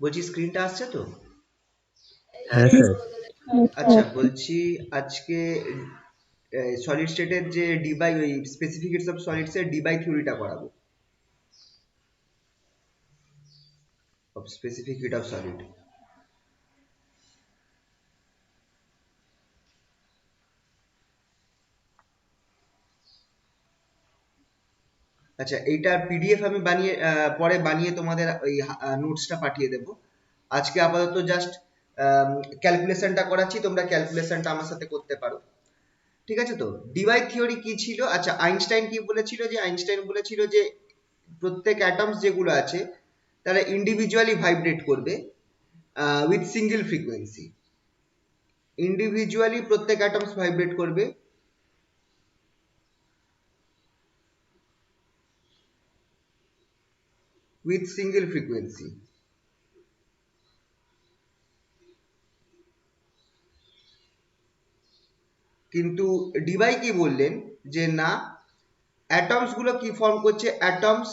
বলছি স্ক্রিনটা আসছে তো? হ্যাঁ স্যার। আচ্ছা বলছি, আজকে সলিড স্টেটের যে ডিবাই ওই স্পেসিফিক হিটস অফ সলিডস এর ডিবাই থিওরিটা করাবো, of specific heat of solid. আচ্ছা, এইটার পিডিএফ আমি বানিয়ে পরে বানিয়ে তোমাদের ওই নোটসটা পাঠিয়ে দেব। আজকে আপাতত জাস্ট ক্যালকুলেশনটা করাচ্ছি, তোমরা ক্যালকুলেশনটা আমার সাথে করতে পারো। ঠিক আছে তো? ডিবাই থিওরি কি ছিল? আচ্ছা, আইনস্টাইন কি বলেছিল? যে আইনস্টাইন বলেছিল যে প্রত্যেক অ্যাটমস যেগুলো আছে তারা ইন্ডিভিজুয়ালি ভাইব্রেট করবে উইথ সিঙ্গেল ফ্রিকোয়েন্সি। ইন্ডিভিজুয়ালি প্রত্যেক অ্যাটমস ভাইব্রেট করবে উইথ সিঙ্গেল ফ্রিকোয়েন্সি। কিন্তু ডিবাই কি বললেন? যে না, অ্যাটমস গুলো কি ফর্ম করছে? Atoms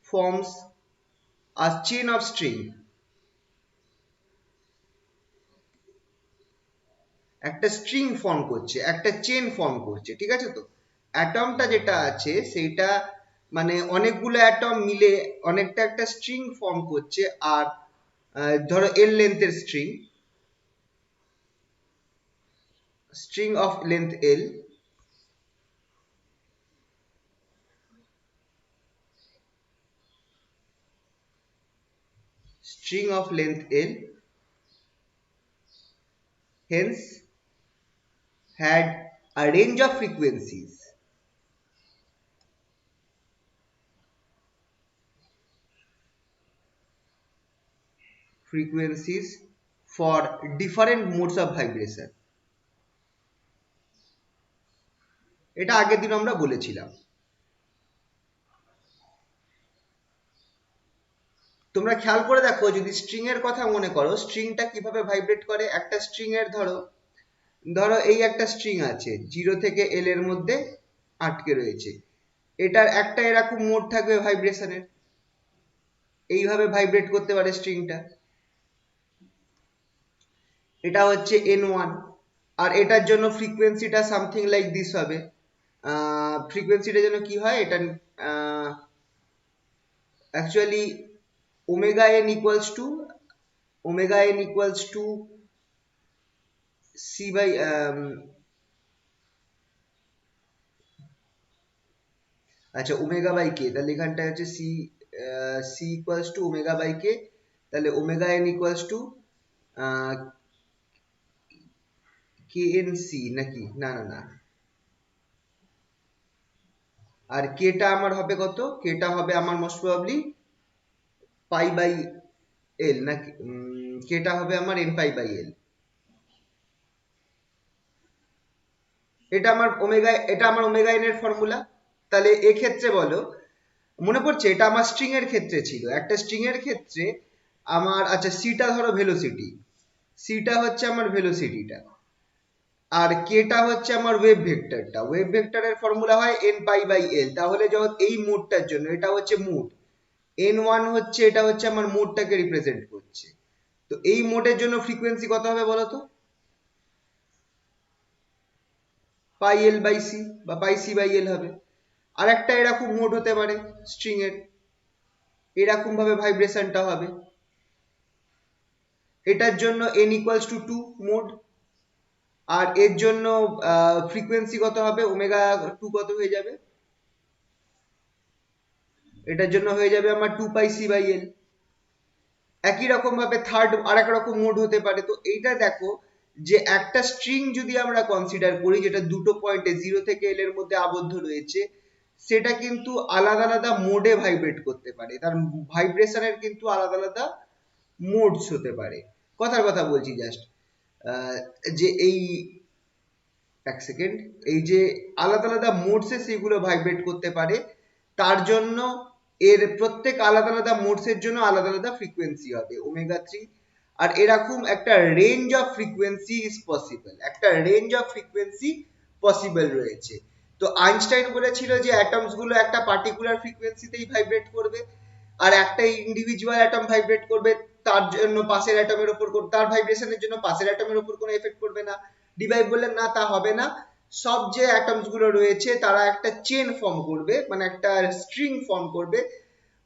forms a chain of string. একটা স্ট্রিং ফর্ম করছে, একটা চেন ফর্ম করছে। ঠিক আছে তো? অ্যাটমটা যেটা আছে সেইটা মানে অনেকগুলো অ্যাটম মিলে অনেকটা একটা স্ট্রিং ফর্ম করছে। আর ধরো এল লেন্থের string, string of length L, string of length L, hence had a range of frequencies for different modes of vibration. এটা আগের দিন আমরা বলেছিলাম। তোমরা খেয়াল করে দেখো, যদি স্ট্রিং এর কথা মনে করো, স্ট্রিংটা কিভাবে ভাইব্রেট করে। একটা স্ট্রিং এর ধরো ধরো এই একটা স্ট্রিং আছে 0 থেকে এল এর মধ্যে আটকে রয়েছে। এটার একটা এরকম মোড থাকবে ভাইব্রেশনের, এইভাবে ভাইব্রেট করতে পারে স্ট্রিংটা। এটা হচ্ছে n1। আর এটার জন্য ফ্রিকোয়েন্সিটা সামথিং লাইক দিস হবে। ফ্রিকোয়েন্সিটা যেন কি হয়, এটা actually omega N equals to c by আচ্ছা ওমেগা বাই কে, তাহলে এখানটা হচ্ছে c equals to omega by k. তাহলে omega N equals to k n c, নাকি? না না না, আর কেটা আমার হবে কত? কেটা হবে আমার most probably pi by L, নাকি? কেটা হবে আমার এন পাই বাই এল। এটা আমার ওমেগা এন এর ফর্মুলা। তাহলে এক্ষেত্রে বলো, মনে পড়ছে এটা আমার স্ট্রিং এর ক্ষেত্রে ছিল। একটা স্ট্রিং এর ক্ষেত্রে আমার, আচ্ছা সিটা ধরো ভেলোসিটি, সিটা হচ্ছে আমার ভেলোসিটিটা, আর কেটা হচ্ছে আমার ওয়েভ ভেক্টরটা। ওয়েভ ভেক্টরের ফর্মুলা হয় এন পাই বাই এল। তাহলে যখন এই মোডটার জন্য, এটা হচ্ছে মোড এন ওয়ান হচ্ছে, এটা হচ্ছে আমার মোডটাকে রিপ্রেজেন্ট করছে। তো এই মোডের জন্য ফ্রিকোয়েন্সি কত হবে বলো তো? পাই এল বাই সি বা পাই সি বাই এল হবে। আর একটা এরকম মোড হতে পারে স্ট্রিং এর, এরকম ভাবে ভাইব্রেশনটা হবে। এটার জন্য n ইকুয়ালস টু 2 মোড। আর এর জন্য ফ্রিকোয়েন্সি কত হবে? ওমেগা 2 কত হয়ে যাবে? এটার জন্য হয়ে যাবে আমার 2 পাই সি বাই এল। একই রকম ভাবে থার্ড আর এক রকম মোড হতে পারে। তো এইটা দেখো, যে একটা স্ট্রিং যদি আমরা কনসিডার করি যেটা দুটো পয়েন্টে 0 থেকে এল এর মধ্যে আবদ্ধ রয়েছে, সেটা কিন্তু আলাদা আলাদা মোডে ভাইব্রেট করতে পারে। তার ভাইব্রেশনের কিন্তু আলাদা আলাদা মোডস হতে পারে। কথার কথা বলছি জাস্ট, যে এই এক সেকেন্ড, এই যে আলাদা আলাদা মোডসে সেগুলো ভাইব্রেট করতে পারে। তার জন্য এর প্রত্যেক আলাদা আলাদা মোডসের জন্য আলাদা আলাদা ফ্রিকোয়েন্সি হবে ওমেগা 3। আর এরকম একটা range of frequency is possible, একটা রেঞ্জ অফ ফ্রিকোয়েন্সি পসিবল রয়েছে। তো আইনস্টাইন বলেছিল যে অ্যাটমস গুলো একটা পার্টিকুলার ফ্রিকোয়েন্সিতেই ভাইব্রেট করবে, আর একটা ইন্ডিভিজুয়াল অ্যাটম ভাইব্রেট করবে তার জন্য পাশের অ্যাটমের উপর তার ভাইব্রেশনের জন্য পাশের অ্যাটমের উপর কোনো এফেক্ট করবে না। ডি ভাইব বললেন না, তা হবে না। সব যে অ্যাটমস গুলো রয়েছে তারা একটা চেন ফর্ম করবে, মানে একটা স্ট্রিং ফর্ম করবে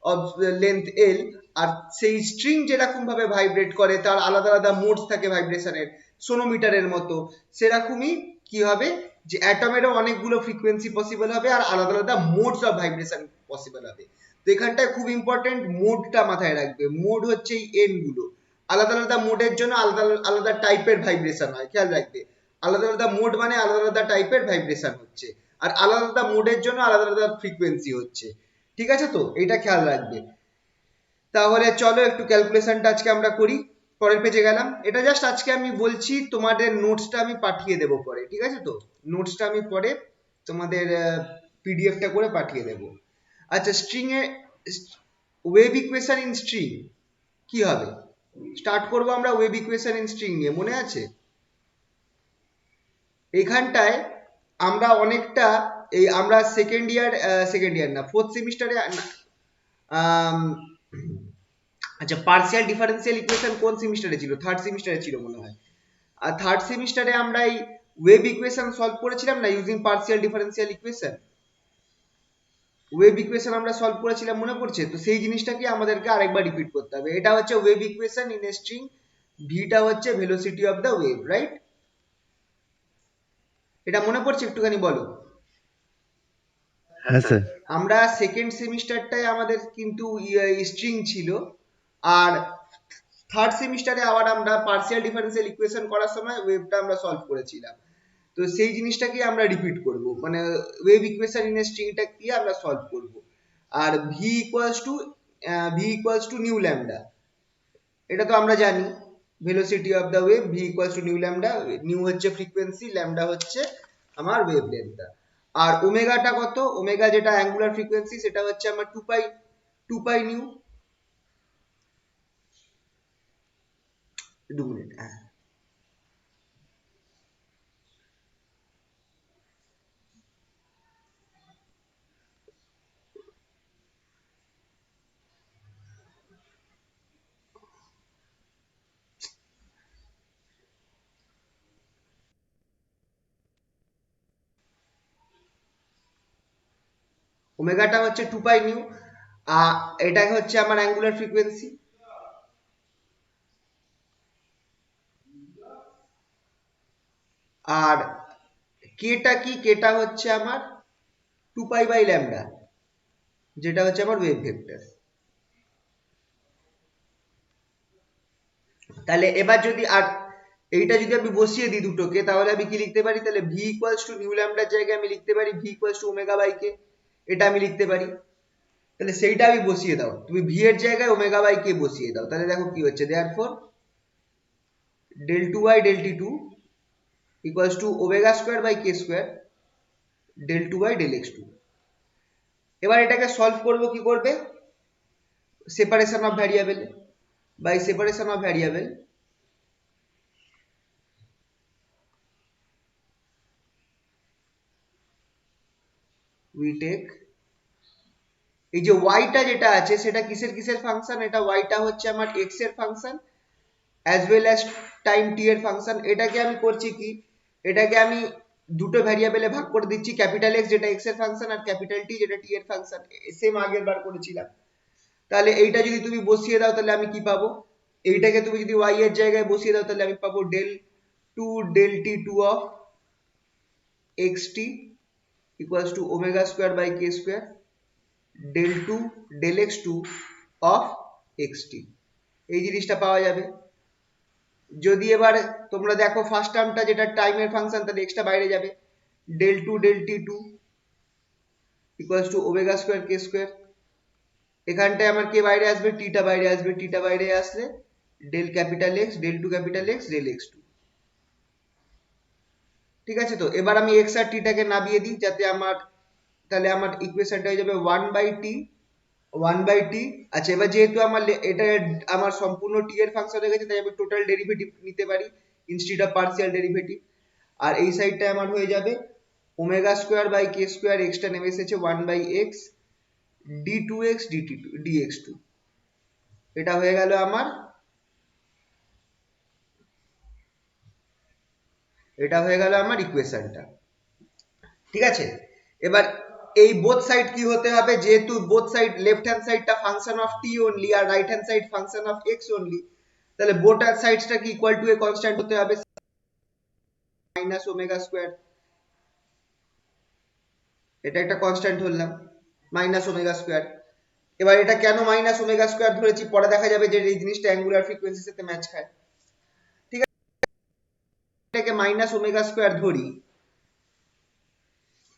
অফ লেন্থ এল। আর সেই স্ট্রিং যেরকম ভাবে ভাইব্রেট করে তার আলাদা আলাদা মোডস থাকে ভাইব্রেশনের, সোনোমিটারের মতো। সেরকমই কি হবে, যে অ্যাটমেরও অনেকগুলো ফ্রিকোয়েন্সি পসিবল হবে আর আলাদা আলাদা মোডস অফ ভাইব্রেশন পসিবল হবে। তো এখানটায় খুব ইম্পর্টেন্ট, মোডটা মাথায় রাখবে। মোড হচ্ছে এই এন গুলো, আলাদা আলাদা মোডের জন্য আলাদা আলাদা টাইপের ভাইব্রেশন হয়, খেয়াল রাখবে। আলাদা আলাদা মোড মানে আলাদা আলাদা টাইপের ভাইব্রেশন হচ্ছে, আর আলাদা আলাদা মোডের জন্য আলাদা আলাদা ফ্রিকোয়েন্সি হচ্ছে। ঠিক আছে, তো এটা খেয়াল রাখবে। তাহলে চলো একটু ক্যালকুলেশনটা আজকে আমরা করি। পরের পেজে গেলাম। এটা জাস্ট আজকে আমি বলছি, তোমাদের নোটসটা আমি পাঠিয়ে দেবো পরে, ঠিক আছে? তো নোটসটা আমি পরে তোমাদের পিডিএফটা করে পাঠিয়ে দেবো। আচ্ছা, string A wave equation in string কি হবে? স্টার্ট করবো আমরা ওয়েভ ইকুয়েশন ইন স্ট্রিং নিয়ে, মনে আছে? এখানটায় আমরা অনেকটা আমরা সেকেন্ড ইয়ার না, ফোর্থ সেমিস্টারে, আচ্ছা, পার্শিয়াল ডিফারেন্সিয়াল ইকুয়েশন কোন সেমিস্টারে ছিল? থার্ড সেমিস্টারে ছিল মনে হয়। আর থার্ড সেমিস্টারে আমরা এই ওয়েভ ইকুয়েশন সলভ করেছিলাম না, using partial differential equation. Wave equation আমরা সলভ করেছিলাম, মনে পড়ছে? তো সেই জিনিসটাকে আমাদেরকে আরেকবার রিপিট করতে হবে। এটা হচ্ছে wave equation in a string, ভিটা হচ্ছে velocity of the wave, right? এটা মনে পড়ছে? একটুখানি বলো। হ্যাঁ স্যার। আমরা সেকেন্ড সেমিস্টারটায় আমাদের কিন্তু স্ট্রিং ছিল, আর থার্ড সেমিস্টারে আবার আমরা পার্শিয়াল ডিফারেন্সিয়াল ইকুয়েশন করার সময় ওয়েভটা আমরা সলভ করেছিলাম। তো সেই জিনিসটাকে আমরা রিপিট করব, মানে ওয়েভ ইকুয়েশন ইন এ স্ট্রিংটা কি আমরা সলভ করব। আর v equals to nu lambda, এটা তো আমরা জানি, velocity of the wave, v equals to nu lambda. Nu হচ্ছে ফ্রিকোয়েন্সি, ল্যামডা হচ্ছে আমার ওয়েভ লেন্থটা। আর ওমেগাটা কত? ওমেগা যেটা অ্যাঙ্গুলার ফ্রিকোয়েন্সি, সেটা হচ্ছে আমার টু পাই নিউ। 2 মিনিট, হ্যাঁ। ওমেগাটা হচ্ছে 2 পাই নিউ, এটা হচ্ছে আমার অ্যাঙ্গুলার ফ্রিকোয়েন্সি। আর কেটা কি? কেটা হচ্ছে আমার 2 পাই/ল্যামডা, যেটা হচ্ছে আমার ওয়েভ ভেক্টর। তাহলে এবার যদি আর এইটা যদি আমি বসিয়ে দিই দুটোকে, তাহলে আমি কি লিখতে পারি? তাহলে ভি ইকুয়ালস টু নিউ ল্যামডার জায়গায় আমি লিখতে পারি v equals to omega by k, এটা আমি লিখতে পারি। তাহলে সেইটা আমি বসিয়ে দাও, তুমি ভি এর জায়গায় ওমেগা বাই কে বসিয়ে দাও, তাহলে দেখো কি হচ্ছে। Therefore del 2y del t2 equals to omega square by k square del 2y del x2। এবার এটাকে সলভ করব, কি করবে? Separation of variable. By separation of variable we take এই যে ওয়াইটা যেটা আছে সেটা কিসের কিসের ফাংশন? এটা ওয়াইটা হচ্ছে আমার এক্স এর function as well as time t এর ফাংশন। এটাকে আমি করছি কি, এটাকে আমি দুটো ভ্যারিয়েবলে ভাগ করে দিচ্ছি, ক্যাপিটাল এক্স যেটা এক্স এর ফাংশন আর ক্যাপিটাল টি যেটা টি এর ফাংশন, সেম আগের বার করেছিলাম। তাহলে এইটা যদি তুমি বসিয়ে দাও তাহলে আমি কি পাবো? এইটাকে তুমি যদি ওয়াই এর জায়গায় বসিয়ে দাও তাহলে আমি পাবো del 2 del t2 of xt equals to omega square by k square del 2 del x2 of xt, এই জিনিসটা পাওয়া যাবে। যদি এবার তোমরা দেখো ফার্স্ট টার্মটা যেটা টাইমের ফাংশন, তাহলে এক্সটা বাইরে যাবে, del 2 del t2 equals to omega square k square। এখানটায় আমার কে বাইরে আসবে? টিটা বাইরে আসবে। টিটা বাইরে আসলে del capital x del 2 capital x del x2। ঠিক আছে, তো এবার আমি এক্স আর টিটাকে নামিয়ে দিই যাতে আমার, তাহলে আমার ইকুয়েশনটা হয়ে যাবে 1/t। আচ্ছা, এবার যেহেতু আমার এটা আমার সম্পূর্ণ টি এর ফাংশন হয়ে গেছে, তাই আমি টোটাল ডেরিভেটিভ নিতে পারি ইনস্টেড অফ পার্শিয়াল ডেরিভেটিভ। আর এই সাইডটা আমার হয়ে যাবে omega square by K square, এক্সটা নেমে এসেছে 1/x d2x dx2। এটা হয়ে গেল আমার এটা হয়ে গেল আমার ইকুয়েশনটা। ঠিক আছে, এবার এই বোথ সাইড কি হতে হবে, যেহেতু বোথ সাইড লেফট হ্যান্ড সাইডটা ফাংশন অফ টি অনলি আর right hand side function of X only, তাহলে বোথ সাইডসটা কি ইকুয়াল টু এ কনস্ট্যান্ট হতে হবে মাইনাস ওমেগা স্কোয়ার। এটা একটা কনস্ট্যান্ট ধরলাম মাইনাস ওমেগা স্কোয়ার। এবার এটা কেন মাইনাস ওমেগা স্কোয়ার ধরেছি, পরে দেখা যাবে যে এই জিনিসটা অ্যাঙ্গুলার ফ্রিকোয়েন্সির সাথে ম্যাচ খায়। ঠিক আছে, এটাকে মাইনাস ওমেগা স্কোয়ার ধরি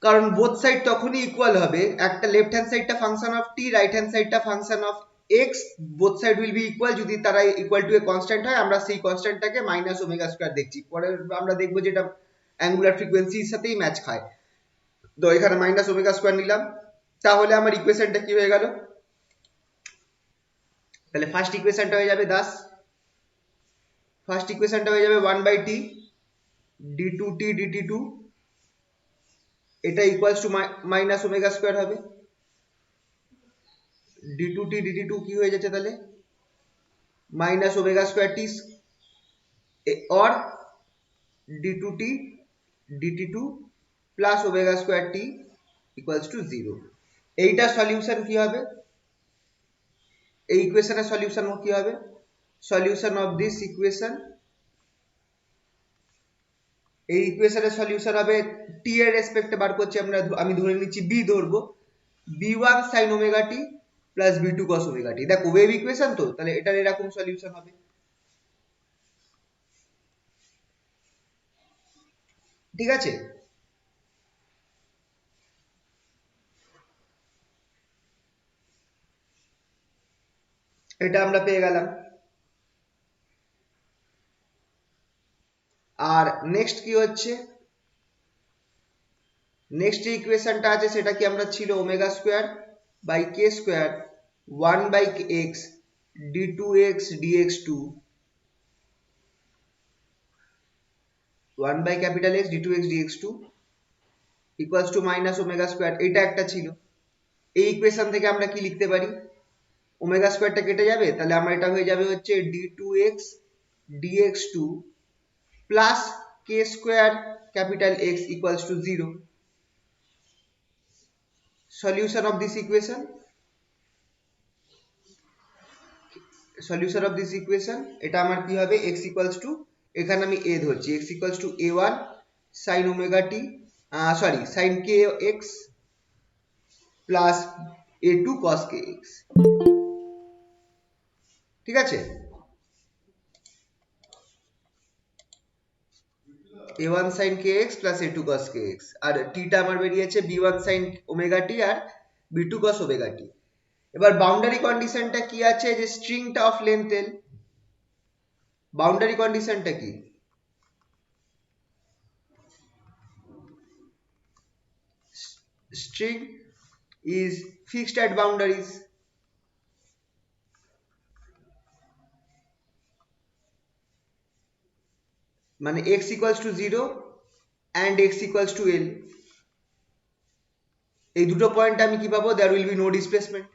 কারণ বোথ সাইড তখনই ইকুয়াল হবে, একটা লেফট হ্যান্ড সাইডটা function of t, right hand সাইডটা function of x, both side will be equal যদি তারা ইকুয়াল টু এ কনস্ট্যান্ট হয়। আমরা সেই কনস্ট্যান্টটাকে মাইনাস ওমেগা স্কোয়ার দেখছি, পরে আমরা দেখবো যে এটা অ্যাঙ্গুলার ফ্রিকোয়েন্সির সাথেই ম্যাচ খায়। তো এখানে মাইনাস ওমেগা স্কোয়ার নিলাম, তাহলে আমার ইকুয়েশনটা কি হয়ে গেল, তাহলে ফার্স্ট ইকুয়েশনটা হয়ে যাবে দাস, ফার্স্ট ইকুয়েশনটা হয়ে যাবে 1 বাই টি d2t dt2, এটা equals to minus omega square হবে। d2t dt2 কি হয়ে যাচ্ছে তাহলে মাইনাস ওমেগা স্কোয়ার টি और d2t dt2 plus omega square T equals to 0। এইটা সলিউশন কি হবে, এই ইকুয়েশনের সলিউশন কি হবে, সলিউশন অফ দিস ইকুয়েশন, এই ইকুয়েশনের সলিউশন হবে টি এর রেসপেক্টে বার করছি আমরা, আমি ধরে নিচ্ছি বি ধরবো, b1 sin omega t plus b2 cos omega t. দেখো ওয়েভ ইকুয়েশন তো, তাহলে এটার এরকম সলিউশন হবে। ঠিক আছে, এটা আমরা পেয়ে গেলাম। আর নেক্সট কি হচ্ছে, নেক্সট যে ইকুয়েশনটা আছে সেটা কি আমরা ছিল omega square by K square 1 by X d2x dx2, 1 by capital X d2x dx2 equals to minus omega square, এটা একটা ছিল। এই ইকুয়েশন থেকে আমরা কি লিখতে পারি, ওমেগা স্কোয়ারটা কেটে যাবে, তাহলে আমার এটা হয়ে যাবে হচ্ছে d2x dx2 plus K square capital x equals to 0। Solution of this equation, solution of this equation, এটা আমার কি হবে x ইকুয়ালস টু, এখানে আমি a ধরছি, x equals to a1 sin omega t sorry sin kx plus a2 cos kx। ঠিক আছে, a1 sin kx plus a2 cos kx, আর t টা আমার বেরিয়েছে b1 sin ওমেগা টি আর b2 cos ওমেগা টি। এবার boundary কন্ডিশনটা কি আছে, যে স্ট্রিংটা অফ লেন্থ l, বাউন্ডারি কন্ডিশনটা কি, string is fixed at boundaries, মানে x equals to 0 and x equals to l, এই দুটো পয়েন্ট আমি কি পাবো, there will be no displacement,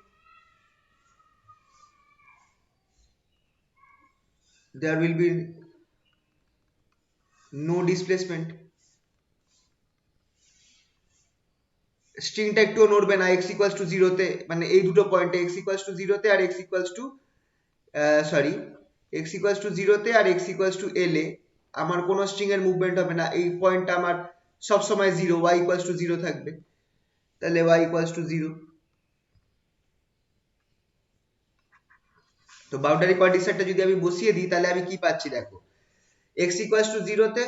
there will be no displacement, স্ট্রিংটা একটুও নড়বে না x equals to 0 তে, মানে এই দুটো পয়েন্টে x equals to 0 তে আর x equals to sorry x equals to 0 তে আর x equals to l এ আমার কোনো স্ট্রিং এর মুভমেন্ট হবে না, এই পয়েন্টটা আমার সব সময় 0, y equals to 0 থাকবে, তাহলে y equals to 0। তো বাউন্ডারি কন্ডিশনটা যদি আমি বসিয়ে দিই তাহলে আমি কি পাচ্ছি দেখো, x equals to 0 তে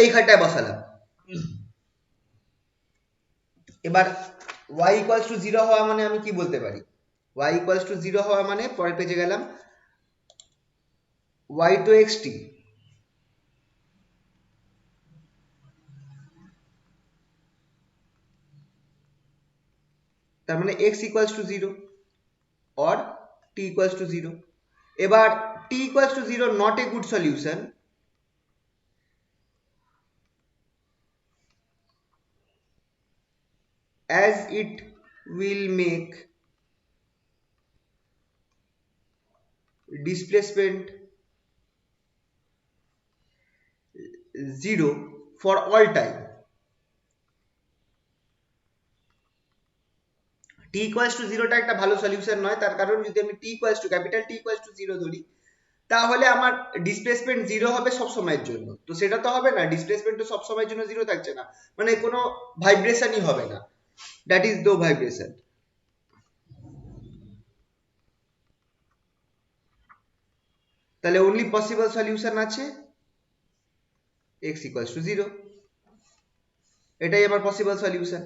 এইখানটায় বসালাম, এবার y equals to 0 হওয়া মানে আমি কি বলতে পারি, y equals to 0 হওয়া মানে পরের পেজে গেলাম, y to xt, তার মানে x equals to 0 or t equals to 0। এবার t equals to 0 not a good solution, as it will make displacement 0 for all time, t equals to 0 টা একটা ভালো সলিউশন নয়। তার কারণ যদি আমি t equals to capital T equals to 0 ধরি, তাহলে আমার ডিসপ্লেসমেন্ট 0 হবে সব সময়ের জন্য। তো সেটা তো হবে না, ডিসপ্লেসমেন্ট তো সব সময়ের জন্য 0 থাকছে না, মানে কোনো ভাইব্রেশনই হবে না, দ্যাট ইজ নো ভাইব্রেশন। তাহলে অনলি পসিবল সলিউশন আছে x equals to 0, এটাই আমার পসিবল সলিউশন।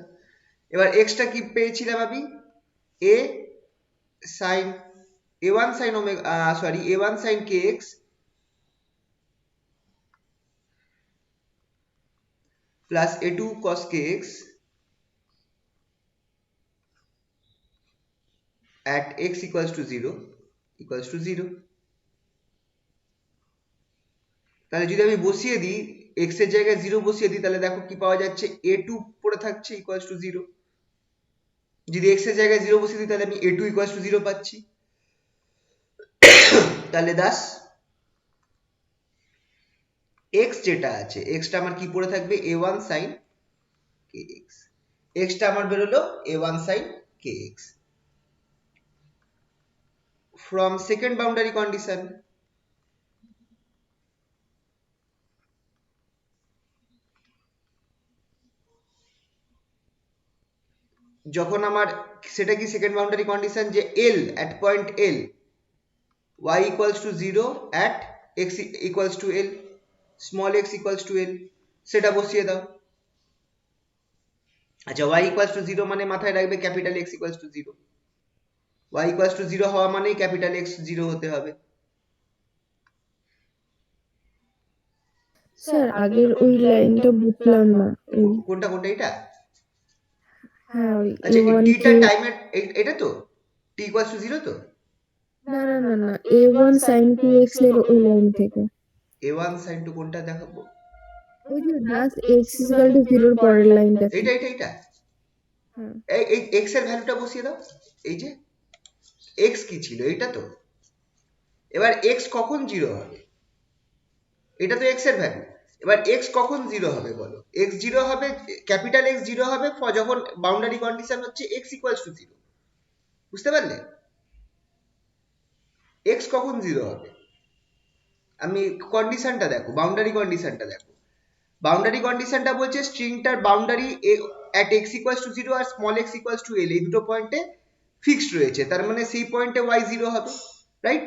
এবার x টা কি পেয়েছিলাম আমি, a sin a1 sin omega a1 sin kx plus a2 cos kx at x equals to 0 equals to 0। তাহলে যদি আমি বসিয়ে দিই, x এর জায়গায় 0 বসিয়ে দিই, তাহলে দেখো কি পাওয়া যাচ্ছে, a2 পড়ে থাকছে equals to 0। যদি x এর জায়গায় 0 বসিয়ে দিই, তাহলে আমি a2 equals to 0 পাচ্ছি। তাহলে দাস x যেটা আছে, x টা আমার কি পড়ে থাকবে, a1 sin kx, x টা আমার বেরোলো a1 sin kx from second boundary condition। যখন আমার সেটা কি সেকেন্ড বাউন্ডারি কন্ডিশন, যে l at point l y equals to 0 at x equals to l, small x equals to l, সেটা বসিয়ে দাও। আচ্ছা, y equals to 0 মানে মাথায় রাখবে capital x equals to 0, y equals to 0 হওয়া মানেই ক্যাপিটাল x 0 হতে হবে। স্যার আগের ওই লাইনটা বুঝলাম না। কোনটা কোনটা এটা? হ্যাঁ ওই আচ্ছা, a1 t টা কে, টাইমের এটা তো t equals to 0 তো, না না না না a1 sin kx এর ওই লাইন থেকে, a1 sin to কোনটা দেখাবো, ওই যে just x is equal to 0 এর পরের লাইনটা। এটা হ্যাঁ এই x এর ভ্যালুটা বসিয়ে দাও। এই যে x কি ছিল, এটা তো। এবার x কখন 0 হবে, এটা তো x এর ভ্যালু। এবার x কখন 0 হবে বলো, x 0 হবে, ক্যাপিটাল X 0 হবে যখন বাউন্ডারি কন্ডিশন হচ্ছে x equals to 0। বুঝতে পারলে, x কখন 0 হবে, আমি কন্ডিশনটা দেখো, বাউন্ডারি কন্ডিশনটা দেখো। বাউন্ডারি কন্ডিশনটা বলছে স্ট্রিংটার boundary at x equals to 0 আর small x equals to l, এই দুটো পয়েন্টে ফিক্সড রয়েছে, তার মানে সেই পয়েন্টে y 0 হবে, রাইট?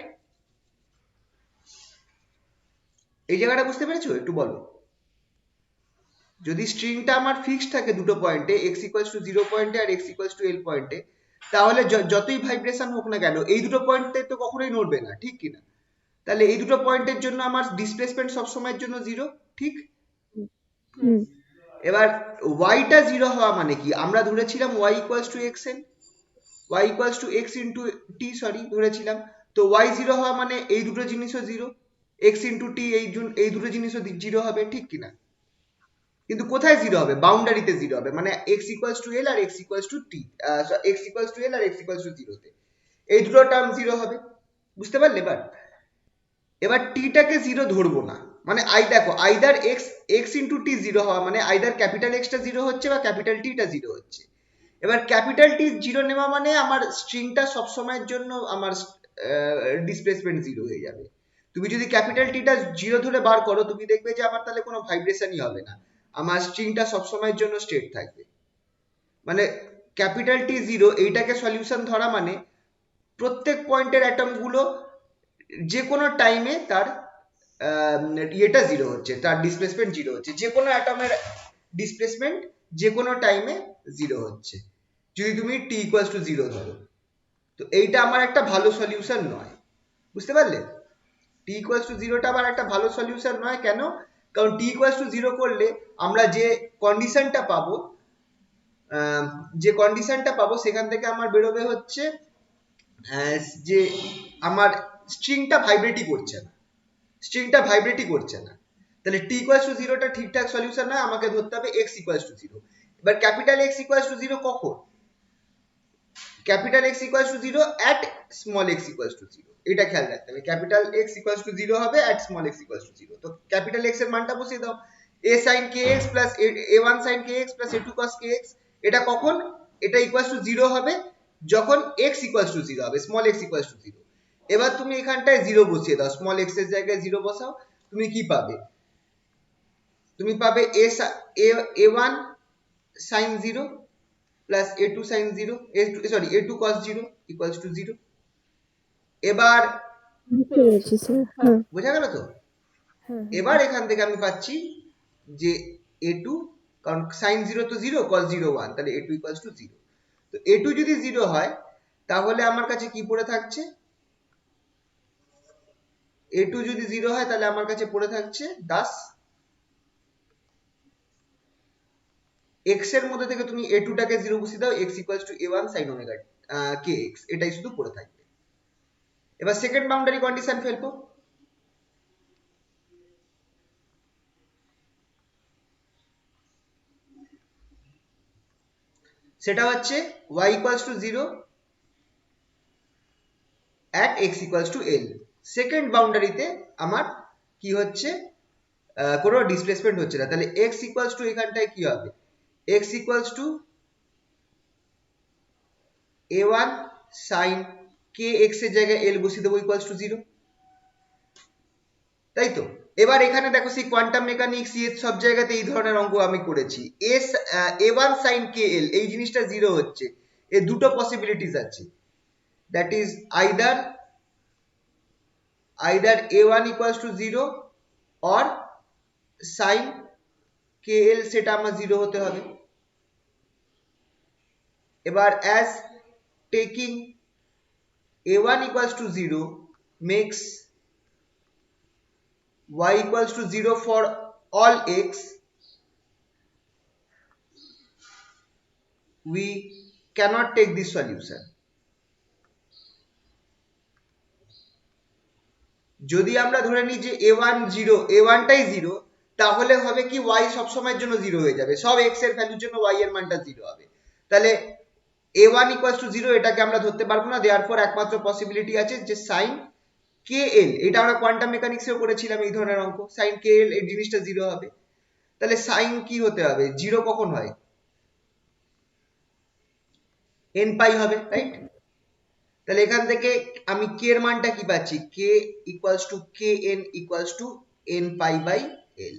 এই জায়গাটা বুঝতে পেরেছো, একটু বলো। যদি স্ট্রিংটা আমার ফিক্সড থাকে দুটো পয়েন্টে, x equals to 0 পয়েন্টে আর x equals to l পয়েন্টে, তাহলে যতই ভাইব্রেশন হোক না কেন, এই দুটো পয়েন্টে তো কখনোই নড়বে না, ঠিক কিনা? তাহলে এই দুটো পয়েন্টের জন্য আমার ডিসপ্লেসমেন্ট সব সময়ের জন্য 0, ঠিক? হুম এবার y টা 0 হওয়া মানে কি, আমরা ধরেছিলাম y equals to xn, y equals to x into t ধরেছিলাম। তো y 0 হওয়া মানে এই দুটো জিনিসও 0, x into t এই দুটো জিনিসও 0 হবে, ঠিক কিনা? কিন্তু কোথায় 0 হবে, বাউন্ডারিতে 0 হবে, মানে x equals to l R x equals to t, x equals to l R x equals to 0 তে এই দুটো টার্ম 0 হবে। বুঝতে পারলে? এবার t টাকে 0 ধরবো না, মানে দেখো আইদার x into t 0 হওয়া মানে আইদার ক্যাপিটাল x টা 0 হচ্ছে বা ক্যাপিটাল t টা 0 হচ্ছে। এবার ক্যাপিটাল T 0 নেওয়া মানে আমার স্ট্রিংটা সব সময়ের জন্য আমার ডিসপ্লেসমেন্ট 0 হয়ে যাবে। তুমি যদি ক্যাপিটাল T টা 0 ধরে বার করো, তুমি দেখবে যে আমার তাহলে কোনো ভাইব্রেশনই হবে না, আমার স্ট্রিংটা সব সময়ের জন্য স্ট্রেট থাকবে। মানে ক্যাপিটাল T 0 এইটাকে সলিউশন ধরা মানে প্রত্যেক পয়েন্টের অ্যাটম গুলো যে কোনো টাইমে তার ইয়েটা 0 হচ্ছে, তার ডিসপ্লেসমেন্ট 0 হচ্ছে, যে কোনো অ্যাটমের ডিসপ্লেসমেন্ট যে কোনো টাইমে 0 হচ্ছে যদি তুমি t equals to 0 ধরো। তো এইটা আমার একটা ভালো সলিউশন নয়, বুঝতে পারলে? t equals to 0 টা আবার একটা ভালো সলিউশন নয়, কেন? কারণ t equals to 0 করলে আমরা যে কন্ডিশনটা পাবো, সেখান থেকে আমার বেরোবে হচ্ছে যে আমার স্ট্রিংটা ভাইব্রেটই করছে না, তাহলে t equals to 0 টা ঠিকঠাক সলিউশন না, আমাকে ধরতে হবে x equals to 0। এবার ক্যাপিটাল X equals to 0 কখন, capital x equals to zero at small x equals to zero, এটা খেয়াল রাখতে হবে। Capital x equals to zero হবে at small x equals to zero. তো ক্যাপিটাল এক্স এর মানটা বসিয়ে দাও, a sine k x plus a one sine k x plus a two cos k x. এটা কখন? এটা ইকুয়ালস টু জিরো হবে যখন এক্স ইকুয়ালস টু জিরো হবে, small x equals to zero. এবার তুমি এখানটায় জিরো বসিয়ে দাও, স্মল এক্স এর জায়গায় জিরো বসাও, তুমি কি পাবে? তুমি পাবে a one sine zero plus a two sine zero, a two cos zero equals to zero. এবার বুঝতে পেরেছি স্যার। হ্যাঁ বোঝা গেল তো? হ্যাঁ এবার এখান থেকে আমি পাচ্ছি যে এ টু, কারণ সাইন জিরো তো জিরো, কস জিরো ওয়ান, তাহলে এ টু ইকুয়ালস টু জিরো। তো এ টু যদি জিরো হয় তাহলে আমার কাছে কি পড়ে থাকছে? এ টু যদি জিরো হয় তাহলে আমার কাছে পড়ে থাকছে দাস এক্স এর মধ্যে থেকে তুমি এ টুটাকে জিরো বসিয়ে দাও, এক্স ইকুয়ালস টু এ ওয়ান সাইন ওমেগা কে এক্স, এটাই শুধু পড়ে থাকবে। এবার সেকেন্ড বাউন্ডারি কন্ডিশন ফেলবো। সেটা হচ্ছে y equals to 0 at x equals to l। Second বাউন্ডারিতে আমার কি হচ্ছে? কোনো ডিসপ্লেসমেন্ট হচ্ছে না, তাহলে x equals to এখানটায় কি হবে? x equals to a1 sin kx এর জায়গায় l বসিয়ে দেবো equals to 0, তাই তো? এবার এখানে দেখো সেই কোয়ান্টাম মেকানিক্স সব জায়গাতে এই ধরনের অঙ্ক আমি করেছি। এস a1 sin kl এই জিনিসটা জিরো হচ্ছে, এর দুটো পসিবিলিটিস আছে, that is either a1 equals to 0 or sin kl সেটা আমার 0 হতে হবে। এবার as taking a1 equals to 0 makes y equals to 0 for all x, we cannot take this solution। যদি আমরা ধরে নিই যে a1 0, a1 টাই 0, তাহলে হবে কি y সব সময়ের জন্য 0 হয়ে যাবে, সব x এর ভ্যালুর জন্য y এর মানটা 0 হবে। তাহলে a1 equals to 0 এটাকে আমরা ধরতে পারবো না, দেয়ারফর একমাত্র পসিবিলিটি আছে যে sin kl, এটা আমরা কোয়ান্টাম মেকানিক্সেও করেছিলাম এই ধরনের অঙ্ক, sin kl এই জিনিসটা 0 হবে। তাহলে sin কি হতে হবে? 0 কখন হয়? n পাই হবে, রাইট? তাহলে এখান থেকে আমি k এর মানটা কি পাচ্ছি? k equals to kn equals to n pi by l,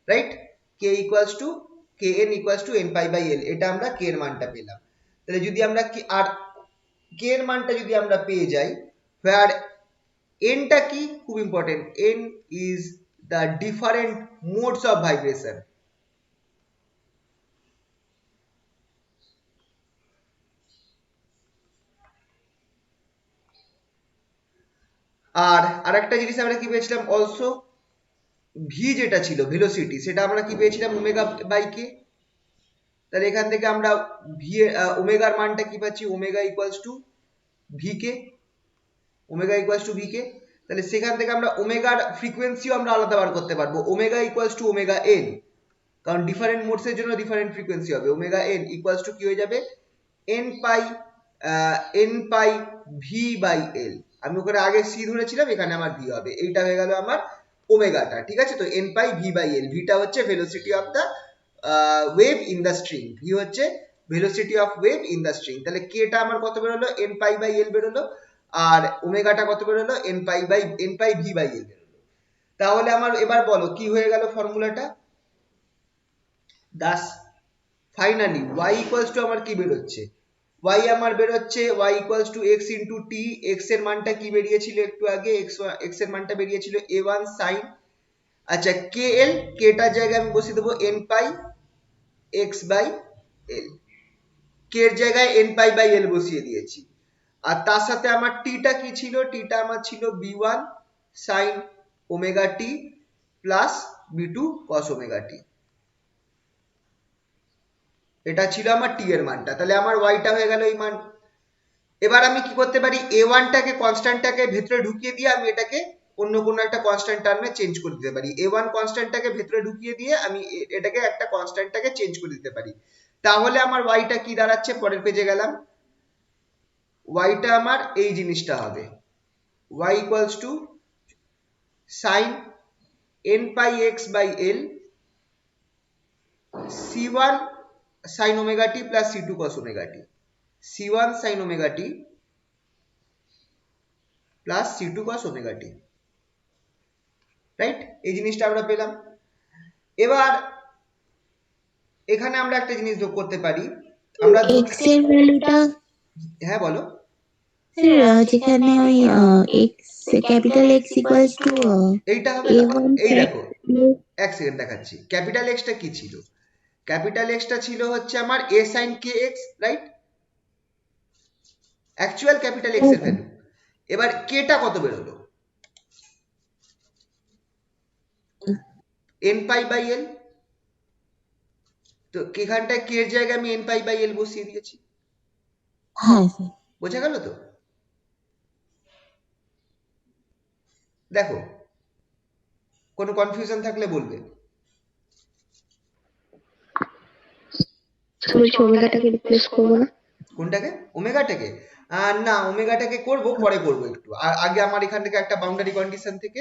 right? k equals to kn equals to n pi by l, এটা আমরা k এর মানটা পেলাম। তাহলে যদি আমরা আর k এর মানটা যদি আমরা পেয়ে যাই, where n টা কি? খুব important, n is the different modes of vibration। আর আরেকটা জিনিস আমরা কি পেয়েছিলাম অলসো, ভি যেটা ছিল ভেলোসিটি, সেটা আমরা কি পেয়েছিলাম? Omega by k. তাহলে এখান থেকে আমরা ভি ওমেগার মানটা কি পাচ্ছি? Omega equals two V K, omega equals two V K. তাহলে সেখান থেকে আমরা ওমেগার ফ্রিকোয়েন্সিও আমরা আলাদা বার করতে পারবো, omega equals to omega N, কারণ ডিফারেন্ট মোডস এর জন্য ডিফারেন্ট ফ্রিকোয়েন্সি হবে। ওমেগা এন ইকুয়ালস টু কি হয়ে যাবে? N pi V by L. আমি ওখানে আগে সি ধরেছিলাম, এখানে আমার ভি হবে, এইটা হয়ে গেল আমার ওমেগাটা, ঠিক আছে? তো n pi V by l, ভিটা হচ্ছে velocity of the wave in the string, v হচ্ছে velocity of wave in the string. তাহলে কেটা আমার কত বেরোলো? এন পাই বাই এল বেরোলো, আর ওমেগাটা কত বেরোলো? N pi V by L বেরোলো। তাহলে আমার এবার বলো কি হয়ে গেল ফর্মুলাটা? Thus finally y equals to আমার কি বেরোচ্ছে? y আমার বেরোচ্ছে y equals to x into টি। x এর মানটা কি বেরিয়েছিল একটু আগে? x এর মানটা বেরিয়েছিল a1 sin, আচ্ছা kl, কেটার জায়গায় আমি বসিয়ে দেবো n pi x by l, K এর জায়গায় n পাই বাই l বসিয়ে দিয়েছি। আর তার সাথে আমার টিটা কি ছিল? টিটা আমার ছিল b1 sin omega t plus b2 cos omega t, এটা ছিল আমার টি এর মানটা। তাহলে আমার ওয়াইটা হয়ে গেল এই মান। এবার আমি কি করতে পারি? এ ওয়ানটাকে কনস্ট্যান্টটাকে ভেতরে ঢুকিয়ে দিয়ে আমি এটাকে অন্য কোনো একটা কনস্ট্যান্ট টার্মে চেঞ্জ করে দিতে পারি। এ ওয়ান কনস্ট্যান্টটাকে ভেতরে ঢুকিয়ে দিয়ে আমি এটাকে একটা কনস্ট্যান্টটাকে চেঞ্জ করে দিতে পারি। তাহলে আমার ওয়াইটা কি দাঁড়াচ্ছে? পরের পেজে গেলাম, ওয়াইটা আমার এই জিনিসটা হবে, y equals to sine n pi X by L c1 sin omega t plus c2 cos omega t, c1 sin omega t plus c2 cos omega t, right? এই জিনিসটা আমরা পেলাম। এবার এখানে আমরা একটা জিনিস যোগ করতে পারি, আমরা এক্স এর ভ্যালুটা হ্যাঁ বলো। স্যার যেখানে ওই x capital x equals two এইটা হবে, a1 এই দেখো এক সেকেন্ড দেখাচ্ছি। ক্যাপিটাল এক্সটা কি ছিল? ক্যাপিটাল এক্সটা ছিল হচ্ছে আমার a sin kx, right? Actual capital x এর ভ্যালু। এবার কেটা কত বেরোলো? n pi by l। তো এখানটায় কে এর জায়গায় আমি n পাই বাই l বসিয়ে দিয়েছি। হ্যাঁ স্যার। বোঝা গেল তো? দেখো কোনো কনফিউশন থাকলে বলবে। বলছি ওমেগাটাকে রিপ্লেস করবো না? কোনটাকে? ওমেগাটাকে? না, ওমেগাটাকে করব, পরে করব একটু। আর আগে আমার এখান থেকে একটা বাউন্ডারি কন্ডিশন থেকে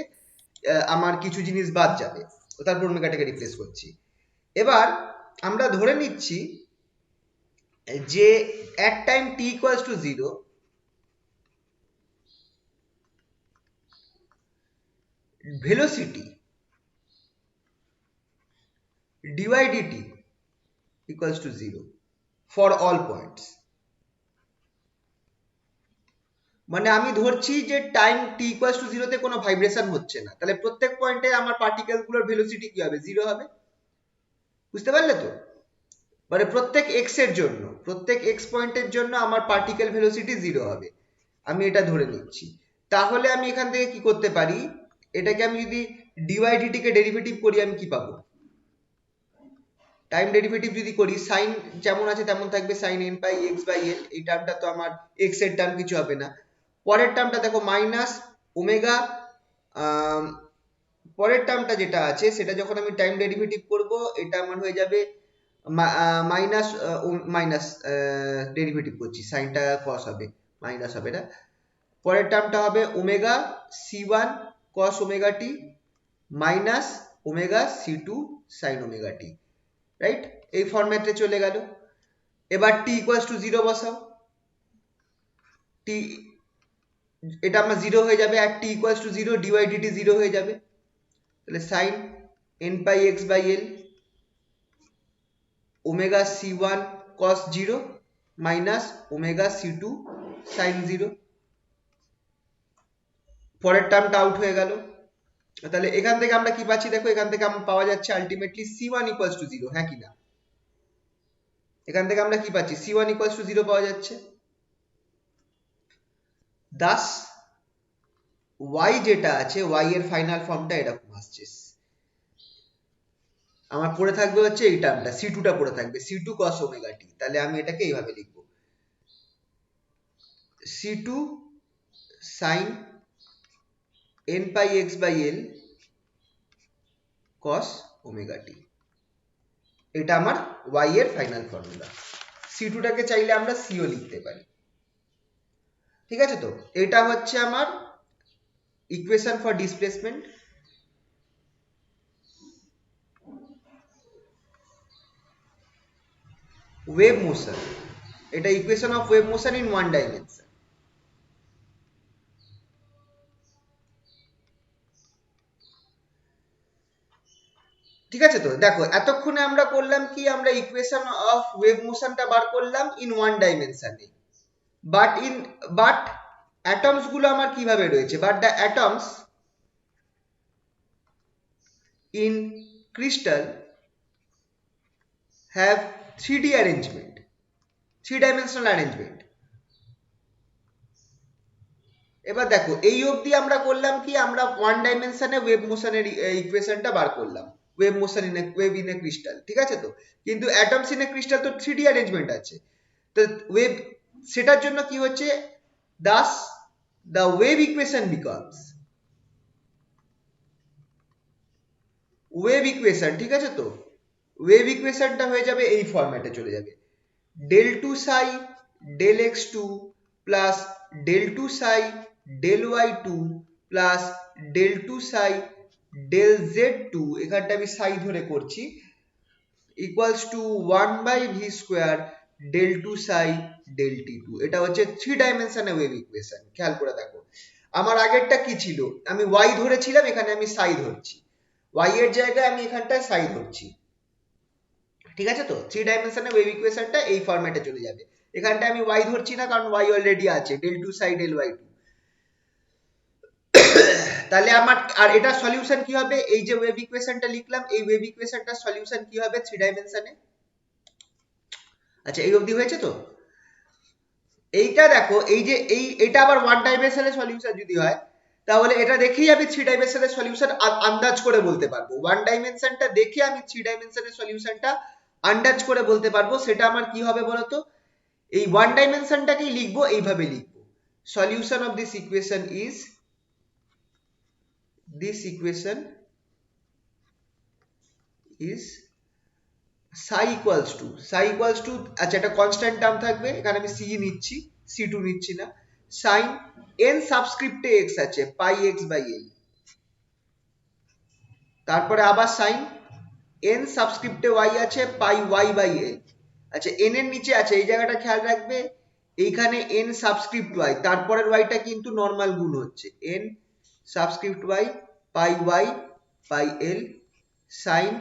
আমার কিছু জিনিস বাদ যাবে, তারপর ওমেগাটাকে রিপ্লেস করছি। এবার আমরা ধরে নিচ্ছি যে at time t equals to 0 velocity dy dt equals to 0 for all points। মানে আমি ধরছি যে টাইম t equals to 0 তে কোনো ভাইব্রেশন হচ্ছে না, তাহলে প্রত্যেক পয়েন্টে আমার পার্টিকেল গুলোর ভেলোসিটি কি হবে? 0 হবে। বুঝতে পারলে তো? মানে প্রত্যেক x এর জন্য, প্রত্যেক x পয়েন্টের জন্য আমার পার্টিকেল ভেলোসিটি 0 হবে, আমি এটা ধরে নিচ্ছি। তাহলে আমি এখান থেকে কি করতে পারি, এটাকে আমি যদি dy dt কে ডেরিভেটিভ করি, আমি কি পাবো? টাইম ডেরিভেটিভ যদি করি, সাইন যেমন আছে তেমন থাকবে, sine n pi x by l। এই টার্মটা তো আমার x এর টার্ম, কিছু হবে না। পরের টার্মটা দেখো মাইনাস ওমেগা, পরের টার্মটা যেটা আছে সেটা যখন আমি টাইম ডেরিভেটিভ করব, এটা আমার হয়ে যাবে মাইনাস মাইনাস ডেরিভেটিভ করছি, সাইনটা কস হবে, মাইনাস হবে না। পরের টার্মটা হবে omega c1 cos omega t minus omega c2 sin omega t, right? এই ফরম্যাটে চলে গেল। এবার t ইকুয়ালস টু 0 বসাও, t এটা আমার 0 হয়ে যাবে, আর t equals to 0 dy dt 0 হয়ে যাবে। তাহলে sin n pi x by l omega c1 cos 0 minus omega c2 sin 0। পরের টার্মটা আউট হয়ে গেল। তাহলে এখান থেকে আমরা কি পাচ্ছি দেখো, এখান থেকে আমরা পাওয়া যাচ্ছে আলটিমেটলি c1 ইকুয়ালস টু 0, হ্যাঁ কি না? এখান থেকে আমরা কি পাচ্ছি? c1 ইকুয়ালস টু 0 পাওয়া যাচ্ছে। দাস y যেটা আছে, y এর ফাইনাল ফর্মটা এরকম আসছে। আমার পড়ে থাকবে হচ্ছে এই টার্মটা, c2 টা পড়ে থাকবে, c2 cos ওমেগা t। তাহলে আমি এটাকে এইভাবে লিখবো, c2 sin n pi x by l cos omega t। এটা আমার y এর ফাইনাল ফর্মুলা। c2 টাকে চাইলে আমরা c ও লিখতে পারি, ঠিক আছে? তো এটা হচ্ছে আমার equation for displacement. Wave motion, এটা equation of wave motion in one dimension. ঠিক আছে? তো দেখো এতক্ষণে আমরা করলাম কি, আমরা ইকুয়েশন অফ ওয়েভ মোশনটা বার করলাম ইন ওয়ান ডাইমেনশনে। বাট অ্যাটমস গুলো আমার কিভাবে রয়েছে? But the atoms in crystal have 3D arrangement, 3 dimensional arrangement। এবার দেখো এই অবধি আমরা করলাম কি, আমরা ওয়ান ডাইমেনশনে ওয়েভ মোশনের ইকুয়েশনটা বার করলাম, wave motion in wave in a crystal, ঠিক আছে? তো কিন্তু অ্যাটমস ইন এ ক্রিস্টাল তো 3D অ্যারেঞ্জমেন্ট আছে। তো ওয়েভ, সেটার জন্য কি হচ্ছে, Das the wave equation becomes wave equation, ঠিক আছে? তো ওয়েভ ইকুয়েশনটা হয়ে যাবে এই ফরম্যাটে চলে যাবে, del 2 psi del x2 plus del 2 psi del y2 plus del 2 psi del z2, এখানটা আমি psi ধরে করছি, equals to 1/v square del 2 psi del t2। এটা হচ্ছে 3 ডাইমেনশনে ওয়েভ ইকুয়েশন। খেয়াল করে দেখো, আমার আগেরটা কি ছিল, আমি y ধরেছিলাম, এখানে আমি psi ধরছি, y এর জায়গায় আমি এখানটায় psi ধরছি। ঠিক আছে, তো 3 ডাইমেনশনে ওয়েভ ইকুয়েশনটা এই ফরম্যাটে চলে যাবে। এখানটা আমি y ধরছি না, কারণ y অলরেডি আছে, del 2 psi del y2। তাহলে আমার আর এটা সলিউশন কি হবে, এই যে ওয়েভ ইকুয়েশনটা লিখলাম, এই ওয়েভ ইকুয়েশনটার সলিউশন কি হবে 3 ডাইমেনশনে? আচ্ছা, এই অবধি হয়েছে তো? এইটা দেখো, এই যে এটা আবার 1 ডাইমেনশনের সলিউশন যদি হয়, তাহলে এটা দেখেই আমি 3 ডাইমেনশনের সলিউশন আন্দাজ করে বলতে পারবো। 1 ডাইমেনশনটা দেখে আমি 3 ডাইমেনশনের সলিউশনটা আন্দাজ করে বলতে পারবো। সেটা আমার কি হবে বলতো, এই 1 ডাইমেনশনটাকেই লিখবো, এইভাবে লিখবো, solution of this equation is, this equation is psi equals to, আচ্ছা এটা কনস্ট্যান্ট টার্ম থাকবে, এখানে আমি c নিচ্ছি, c2 নিচ্ছি না, sin n সাবস্ক্রিপ্টে x আছে pi x by l, তারপরে আবার sin n সাবস্ক্রিপ্টে y আছে pi y by l। আচ্ছা, n এর নিচে আছে, এই জায়গাটা খেয়াল রাখবে, এইখানে n সাবস্ক্রিপ্ট y, তারপরের y টা কিন্তু নর্মাল গুণ হচ্ছে, n subscript y pi y by l sin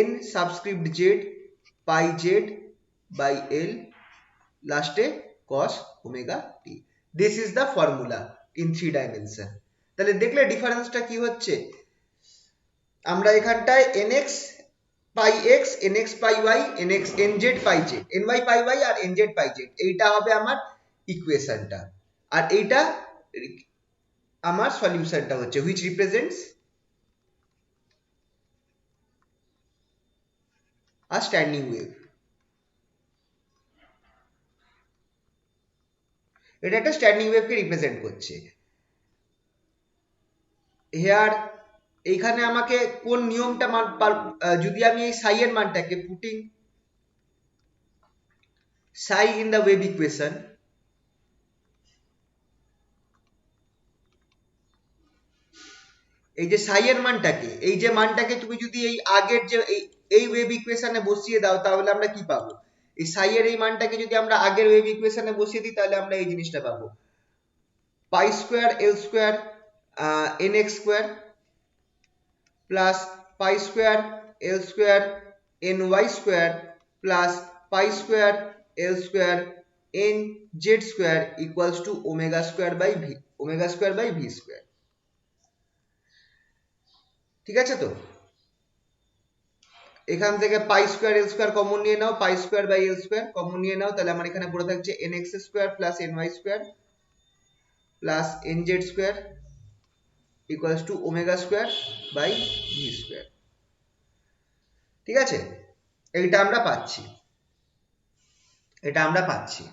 n subscript z pi z by l লাস্টে cos omega t। This is the formula in 3 dimension. তাহলে দেখলে ডিফারেন্সটা কি হচ্ছে, আমরা এখানটায় nx pi x, nx pi y, nx nz pi z, ny pi y আর nz pi z, এইটা হবে আমার ইকুয়েশনটা, আর এইটা আমার সলিউশনটা হচ্ছে, which represents a standing wave। এটা একটা স্ট্যান্ডিং ওয়েভকে রিপ্রেজেন্ট করছে। হেয়ার এইখানে আমাকে কোন নিয়মটা যদি আমি এই সাই এর মানটাকে putting Sai in the wave equation, এই যে সাই এর মানটাকে, এই যে মানটাকে তুমি যদি এই আগের যে এই ওয়েভ ইকুয়েশনে বসিয়ে দাও, তাহলে আমরা কি পাবো, এই সাই এর এই মানটাকে যদি আমরা আগের ওয়েভ ইকুয়েশনে বসিয়ে দিই, তাহলে আমরা এই জিনিসটা পাবো, pi square l square N x square plus pi square l square n Y square plus pi square l square N Z square equals to omega square by V square. ঠিক আছে, তো এখান থেকে pi square l square common নিয়ে নাও, pi square by L square common নিয়ে নাও, তাহলে আমার এখানে পড়ে থাকছে n x square plus N Y square plus N Z square equals to omega square by V square. ঠিক আছে, এইটা আমরা পাচ্ছি, এটা আমরা পাচ্ছি।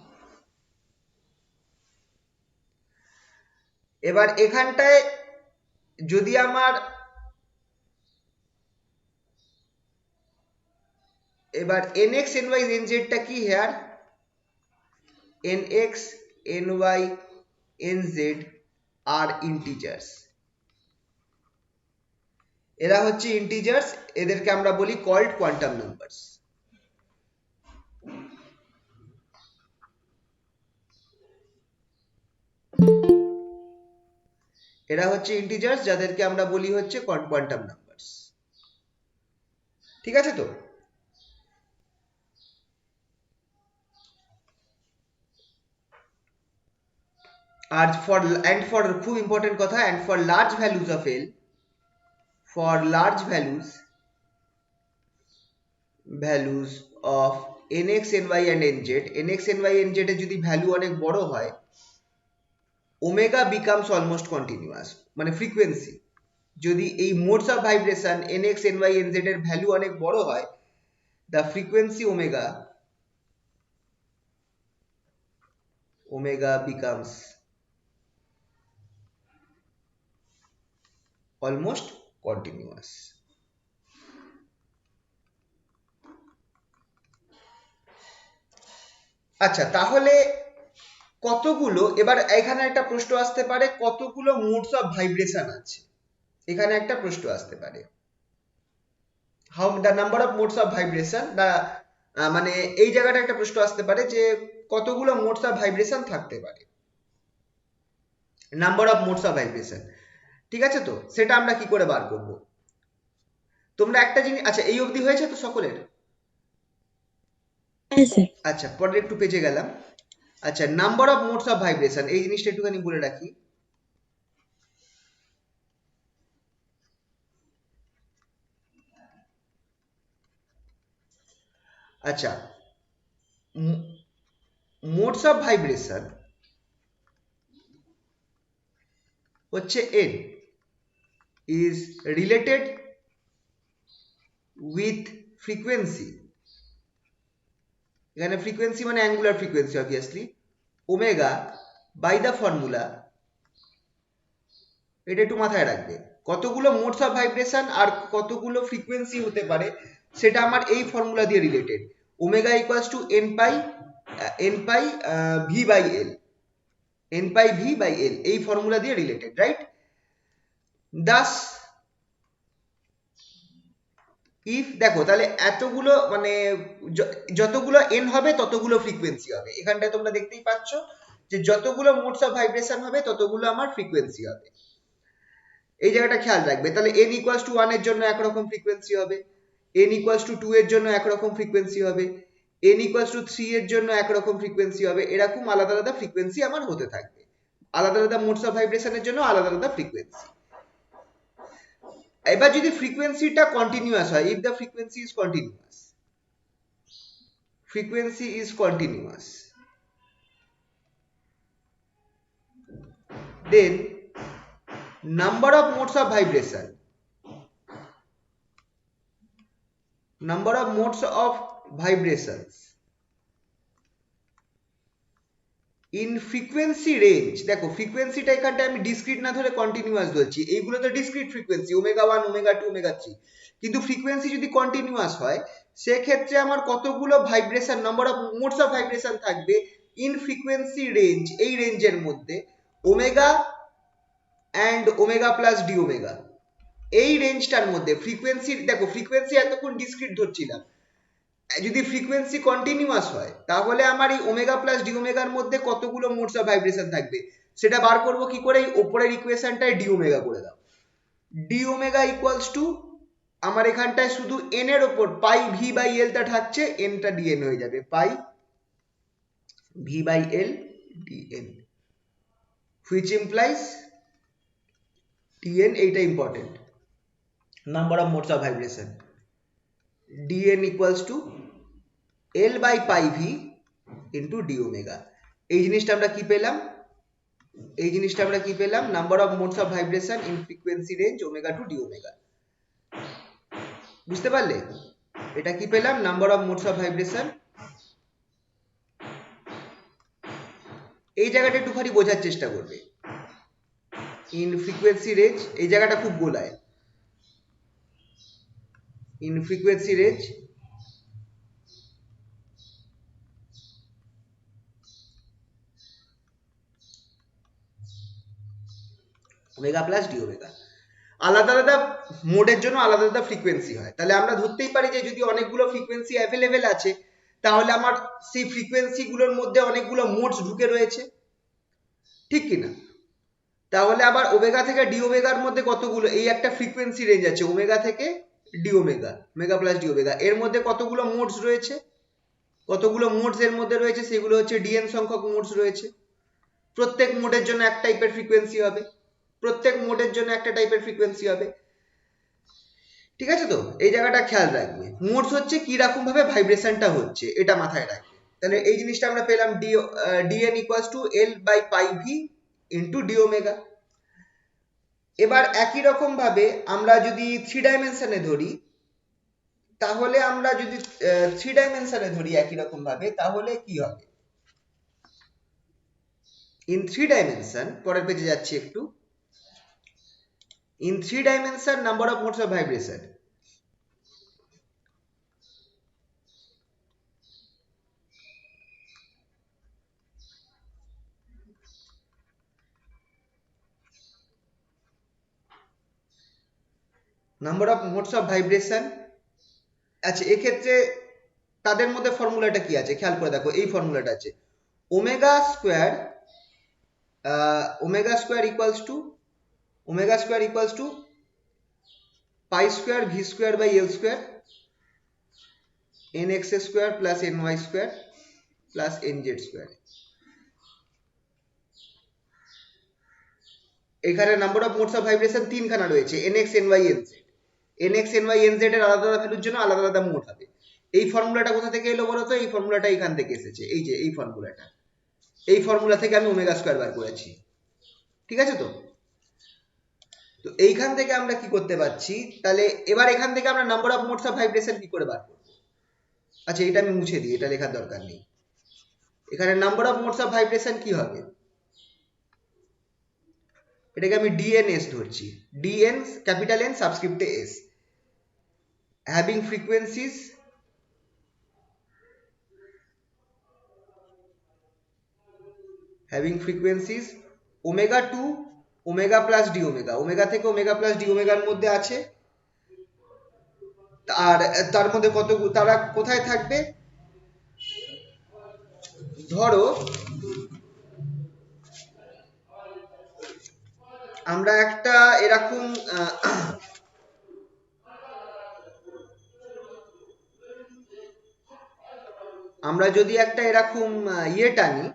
এবার এখানটায় যদি আমার এবার nx ny nz টা কি, হেয়ার nx ny nz আর ইন্টিজার্স, এরা হচ্ছে ইন্টিজার্স, এদেরকে আমরা বলি কল্ড কোয়ান্টাম নাম্বারস। এরা হচ্ছে ইন্টিজার্স, যাদেরকে আমরা বলি হচ্ছে কোয়ান্টাম নাম্বারস। ঠিক আছে, তো আর ফর খুব ইম্পর্টেন্ট কথা, and for large values of L, for large values of nx ny and nz, nx ny nz এর যদি ভ্যালু অনেক বড় হয়, ওমেগা বিকামস অলমোস্ট কন্টিনিউয়াস, মানে ফ্রিকোয়েন্সি, যদি এই modes of vibration nx ny nz এর ভ্যালু অনেক বড় হয়, the frequency omega becomes almost continuous। আচ্ছা, তাহলে কতগুলো, এবার এখানে একটা প্রশ্ন আসতে পারে কতগুলো মোডস অফ ভাইব্রেশন আছে, এখানে একটা প্রশ্ন আসতে পারে how the number of modes of vibration the, মানে এই জায়গাটা একটা প্রশ্ন আসতে পারে যে কতগুলো মোডস অফ ভাইব্রেশন থাকতে পারে, number of modes of vibration. ঠিক আছে, তো সেটা আমরা কি করে বার করব? তোমরা একটা জিনিস, আচ্ছা এই অবধি হয়েছে তো সকলের? হ্যাঁ স্যার। আচ্ছা পরের একটু পেজে গেলাম। আচ্ছা number of modes of vibration, এই জিনিসটা একটুখানি বলে রাখি। আচ্ছা মোডস অফ ভাইব্রেশন হচ্ছে n is related with frequency, এখানে ফ্রিকোয়েন্সি মানে angular frequency obviously, omega by the formula, এটা একটু মাথায় রাখবে। কতগুলো মোডস অফ ভাইব্রেশন আর কতগুলো ফ্রিকোয়েন্সি হতে পারে সেটা আমার এই ফর্মুলা দিয়ে related, omega equals to n pi V by L, n pi V by L, এই ফর্মুলা দিয়ে রিলেটেড, রাইট? দাস ইফ দেখো তাহলে এতগুলো মানে যতগুলো n হবে ততগুলো ফ্রিকোয়েন্সি হবে, এখানটায় তোমরা দেখতেই পাচ্ছ যে যতগুলো মোডস অফ ভাইব্রেশন হবে ততগুলো আমার ফ্রিকোয়েন্সি হবে, এই জায়গাটা খেয়াল রাখবে। তাহলে n ইকুয়ালস টু 1 এর জন্য একরকম ফ্রিকোয়েন্সি হবে, n ইকুয়ালস টু 2 এর জন্য একরকম ফ্রিকোয়েন্সি হবে, n ইকুয়ালস টু 3 এর জন্য একরকম ফ্রিকোয়েন্সি হবে, এরকম আলাদা আলাদা ফ্রিকোয়েন্সি আমার হতে থাকবে, আলাদা আলাদা মোডস অফ ভাইব্রেশনের জন্য আলাদা আলাদা ফ্রিকোয়েন্সি। এবার যদি ফ্রিকোয়েন্সিটা কন্টিনিউয়াস হয়, if the frequency is continuous, frequency is continuous, then number of modes of vibration, number of modes of vibrations in frequency range, দেখো ফ্রিকোয়েন্সিটা এখানটা আমি ডিসক্রিট না ধরে কন্টিনিউয়াস ধরছি, এইগুলো তো discrete frequency omega 1 omega 2 omega 3, কিন্তু ফ্রিকোয়েন্সি যদি কন্টিনিউয়াস হয় সেক্ষেত্রে আমার কতগুলো vibration, number of modes of vibration থাকবে ইন ফ্রিকোয়েন্সি রেঞ্জ, এই রেঞ্জের মধ্যে omega and omega plus d omega, এই রেঞ্জটার মধ্যে ফ্রিকোয়েন্সি, দেখো ফ্রিকোয়েন্সি এতক্ষণ ডিসক্রিট ধরছিলাম, যদি ফ্রিকোয়েন্সি কন্টিনিউয়াস হয় তাহলে আমার এই ওমেগা প্লাস ডি ওমেগার মধ্যে কতগুলো মোডস অফ ভাইব্রেশন থাকবে সেটা বার করব কি করে, এই উপরের ইকুয়েশনটায় ডি ওমেগা করে দাও, ডি ওমেগা ইকুয়ালস টু আমার এখানটায় শুধু এন এর ওপর পাই ভি বাই এল টা থাকছে, এনটা ডিএন হয়ে যাবে, pi V by l d n, which implies d n, এইটা important, number of modes of vibration, d n equals to L by pi V into D omega. এই জিনিসটা আমরা কি পেলাম, এই জিনিসটা আমরা কি পেলাম, number of modes of vibration in frequency range omega to D omega, বুঝতে পারলে? এটা কি পেলাম, number of modes of vibration, এই জায়গাটা একটুখানি বোঝার চেষ্টা করবে, ইন ফ্রিকোয়েন্সি রেঞ্জ, এই জায়গাটা খুব গোলায়, in frequency range omega plus d omega, আলাদা আলাদা মোডের জন্য আলাদা আলাদা ফ্রিকোয়েন্সি হয়, তাহলে আমরা ধরতেই পারি যে যদি অনেকগুলো ফ্রিকোয়েন্সি অ্যাভেলেবেল আছে তাহলে আমার সেই ফ্রিকোয়েন্সি গুলোর মধ্যে অনেকগুলো মোডস ঢুকে রয়েছে, ঠিক কিনা? তাহলে আবার ওমেগা থেকে ডি ওমেগার মধ্যে কতগুলো, এই একটা ফ্রিকোয়েন্সি রেঞ্জ আছে ওমেগা থেকে D omega, omega plus d omega, এর মধ্যে কতগুলো মোডস রয়েছে, কতগুলো মোডস এর মধ্যে রয়েছে, সেগুলো হচ্ছে ডিএন সংখ্যক মোডস রয়েছে, প্রত্যেক মোডের জন্য এক টাইপের ফ্রিকোয়েন্সি হবে, প্রত্যেক মোডের জন্য একটা টাইপের ফ্রিকোয়েন্সি হবে, ঠিক আছে? তো এই জায়গাটা খেয়াল রাখবে, মোডস হচ্ছে কি রকম ভাবে ভাইব্রেশনটা হচ্ছে এটা মাথায় রাখবে। তাহলে এই জিনিসটা আমরা পেলাম, DN equals to L by pi V into D omega. এবার একই রকম ভাবে আমরা যদি থ্রি ডাইমেনশনে ধরি, তাহলে আমরা যদি থ্রি ডাইমেনশনে ধরি একই রকম ভাবে তাহলে কি হবে, ইন থ্রি ডাইমেনশন, পরের পেজে যাচ্ছি একটু, in three dimension number of modes of vibration, number of modes of vibration. আচ্ছা, এক্ষেত্রে তাদের মধ্যে ফর্মুলাটা কি আছে খেয়াল করে দেখো, এই ফর্মুলাটা আছে omega square equals to pi square V square by L square N x square plus N Y square plus N Z square. এখানে number of modes of vibration তিনখানা রয়েছে, n x n y n z. N x n y n z এর আলাদা আলাদা ভ্যালুর জন্য আলাদা আলাদা মোড হবে। এই ফর্মুলাটা কোথা থেকে এলো বলো তো? এই ফর্মুলাটা এখান থেকে এসেছে, এই যে এই ফর্মুলাটা, এই ফর্মুলা থেকে আমি ওমেগা স্কোয়ার বার করেছি। ঠিক আছে তো? তো এইখান থেকে আমরা কি করতে পারছি, তাহলে এবার এখান থেকে আমরা number of modes of vibration কি করে বার করব? আচ্ছা, এটা আমি মুছে দিই, এটা লেখার দরকার নেই। এখানে number of modes of vibration কি হবে? এটাকে আমি ডিএনএস ধরছি, ডিএন ক্যাপিটাল এন সাবস্ক্রিপ্টে এস, having frequencies omega to omega plus d omega, omega থেকে ওমেগা প্লাস ডি ওমেগার মধ্যে আছে। আর তার মধ্যে কত, তারা কোথায় থাকবে? ধরো আমরা একটা এরকম আমরা যদি একটা এরকম ইয়ে টানি,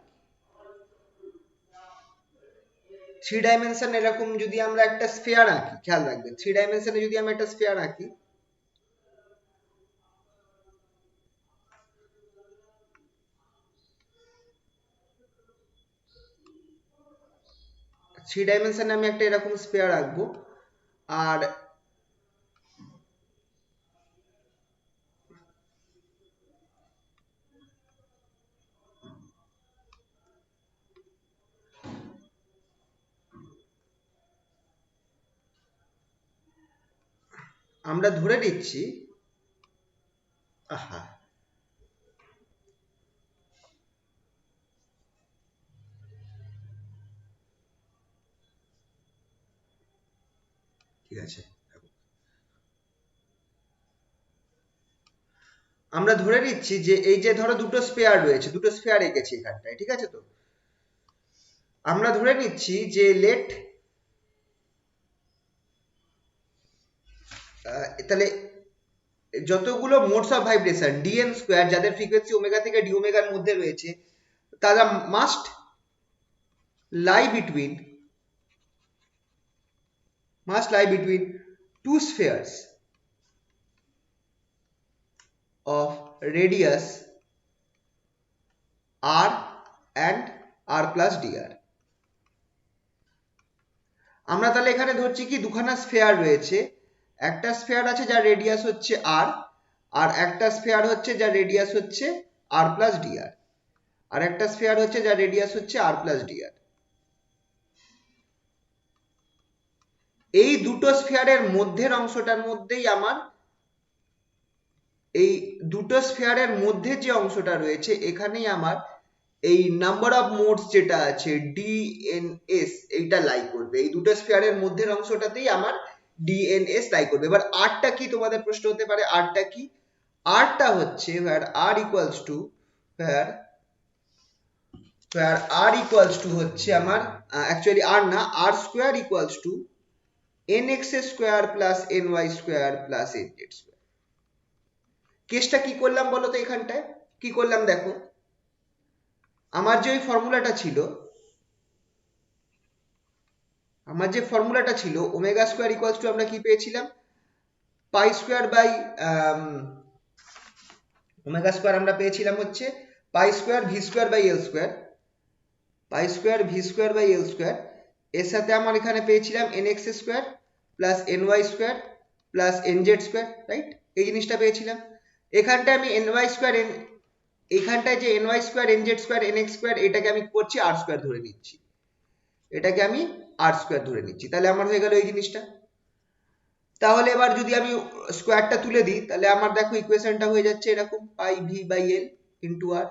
থ্রি ডাইমেনশন, এরকম যদি আমরা একটা স্ফিয়ার আঁকি, খেয়াল রাখবেন, থ্রি ডাইমেনশনে যদি আমরা একটা স্ফিয়ার আঁকি, থ্রি ডাইমেনশনে আমি একটা এরকম স্ফিয়ার আঁকবো, আর আমরা ধরে নিচ্ছি, আহা, ঠিক আছে, আমরা ধরে নিচ্ছি যে এই যে ধরো দুটো স্পেয়ার রয়েছে, দুটো স্পেয়ার এঁকেছি এখানটায়, ঠিক আছে তো? আমরা ধরে নিচ্ছি যে লেট তাহলে যতগুলো modes of vibration DN square যাদের ফ্রিকোয়েন্সি ওমেগা থেকে ডি ওমেগার মধ্যে রয়েছে, তারা must lie between two spheres of radius r and r plus dr। আমরা তাহলে এখানে ধরছি কি দুখানা স্ফিয়ার রয়েছে, একটা স্ফিয়ার আছে যার রেডিয়াস হচ্ছে r, আর একটা স্ফিয়ার হচ্ছে যার রেডিয়াস হচ্ছে r plus dr, আর একটা স্ফিয়ার হচ্ছে যার রেডিয়াস হচ্ছে r plus dr। এই দুটো স্ফিয়ারের মধ্যের অংশটার মধ্যেই আমার, এই দুটো স্ফিয়ারের মধ্যে যে অংশটা রয়েছে এখানেই আমার এই নাম্বার অফ মোডস যেটা আছে ডিএনএস, এইটা লাই করবে। এই দুটো স্ফিয়ারের মধ্যের অংশটাতেই আমার ডিএনএস লাই করবে। এবার আরটা কি তোমাদের প্রশ্ন হতে পারে, আরটা কি? আরটা হচ্ছে where r equals to where r equals to হচ্ছে আমার অ্যাকচুয়ালি r না, r square equals to nx square plus ny square plus nz square। কেসটা কি করলাম বলো তো? এখানটায় কি করলাম দেখো, আমার যে ফর্মুলাটা ছিল ওমেগা স্কোয়ার ইকুয়ালস টু আমরা কি পেয়েছিলাম, pi square by omega square আমরা পেয়েছিলাম হচ্ছে pi square V square by L square, pi square V square by L square. এর সাথে আমার এখানে পেয়েছিলাম N x square plus N Y square plus N Z square, right? এই জিনিসটা পেয়েছিলাম। এখানটায় আমি এন ওয়াই স্কোয়ার এখানটায় যে N Y square N Z square N x square, এটাকে আমি করছি আর স্কোয়ার ধরে নিচ্ছি, এটাকে আমি আর স্কোয়ার ধরে নিচ্ছি, তাহলে আমার হয়ে গেল এই জিনিসটা। তাহলে এবার যদি আমি স্কোয়ারটা তুলে দিই, তাহলে আমার দেখো ইকুয়েশনটা হয়ে যাচ্ছে এরকম, পাই ভি বাই এল ইন্টু আর।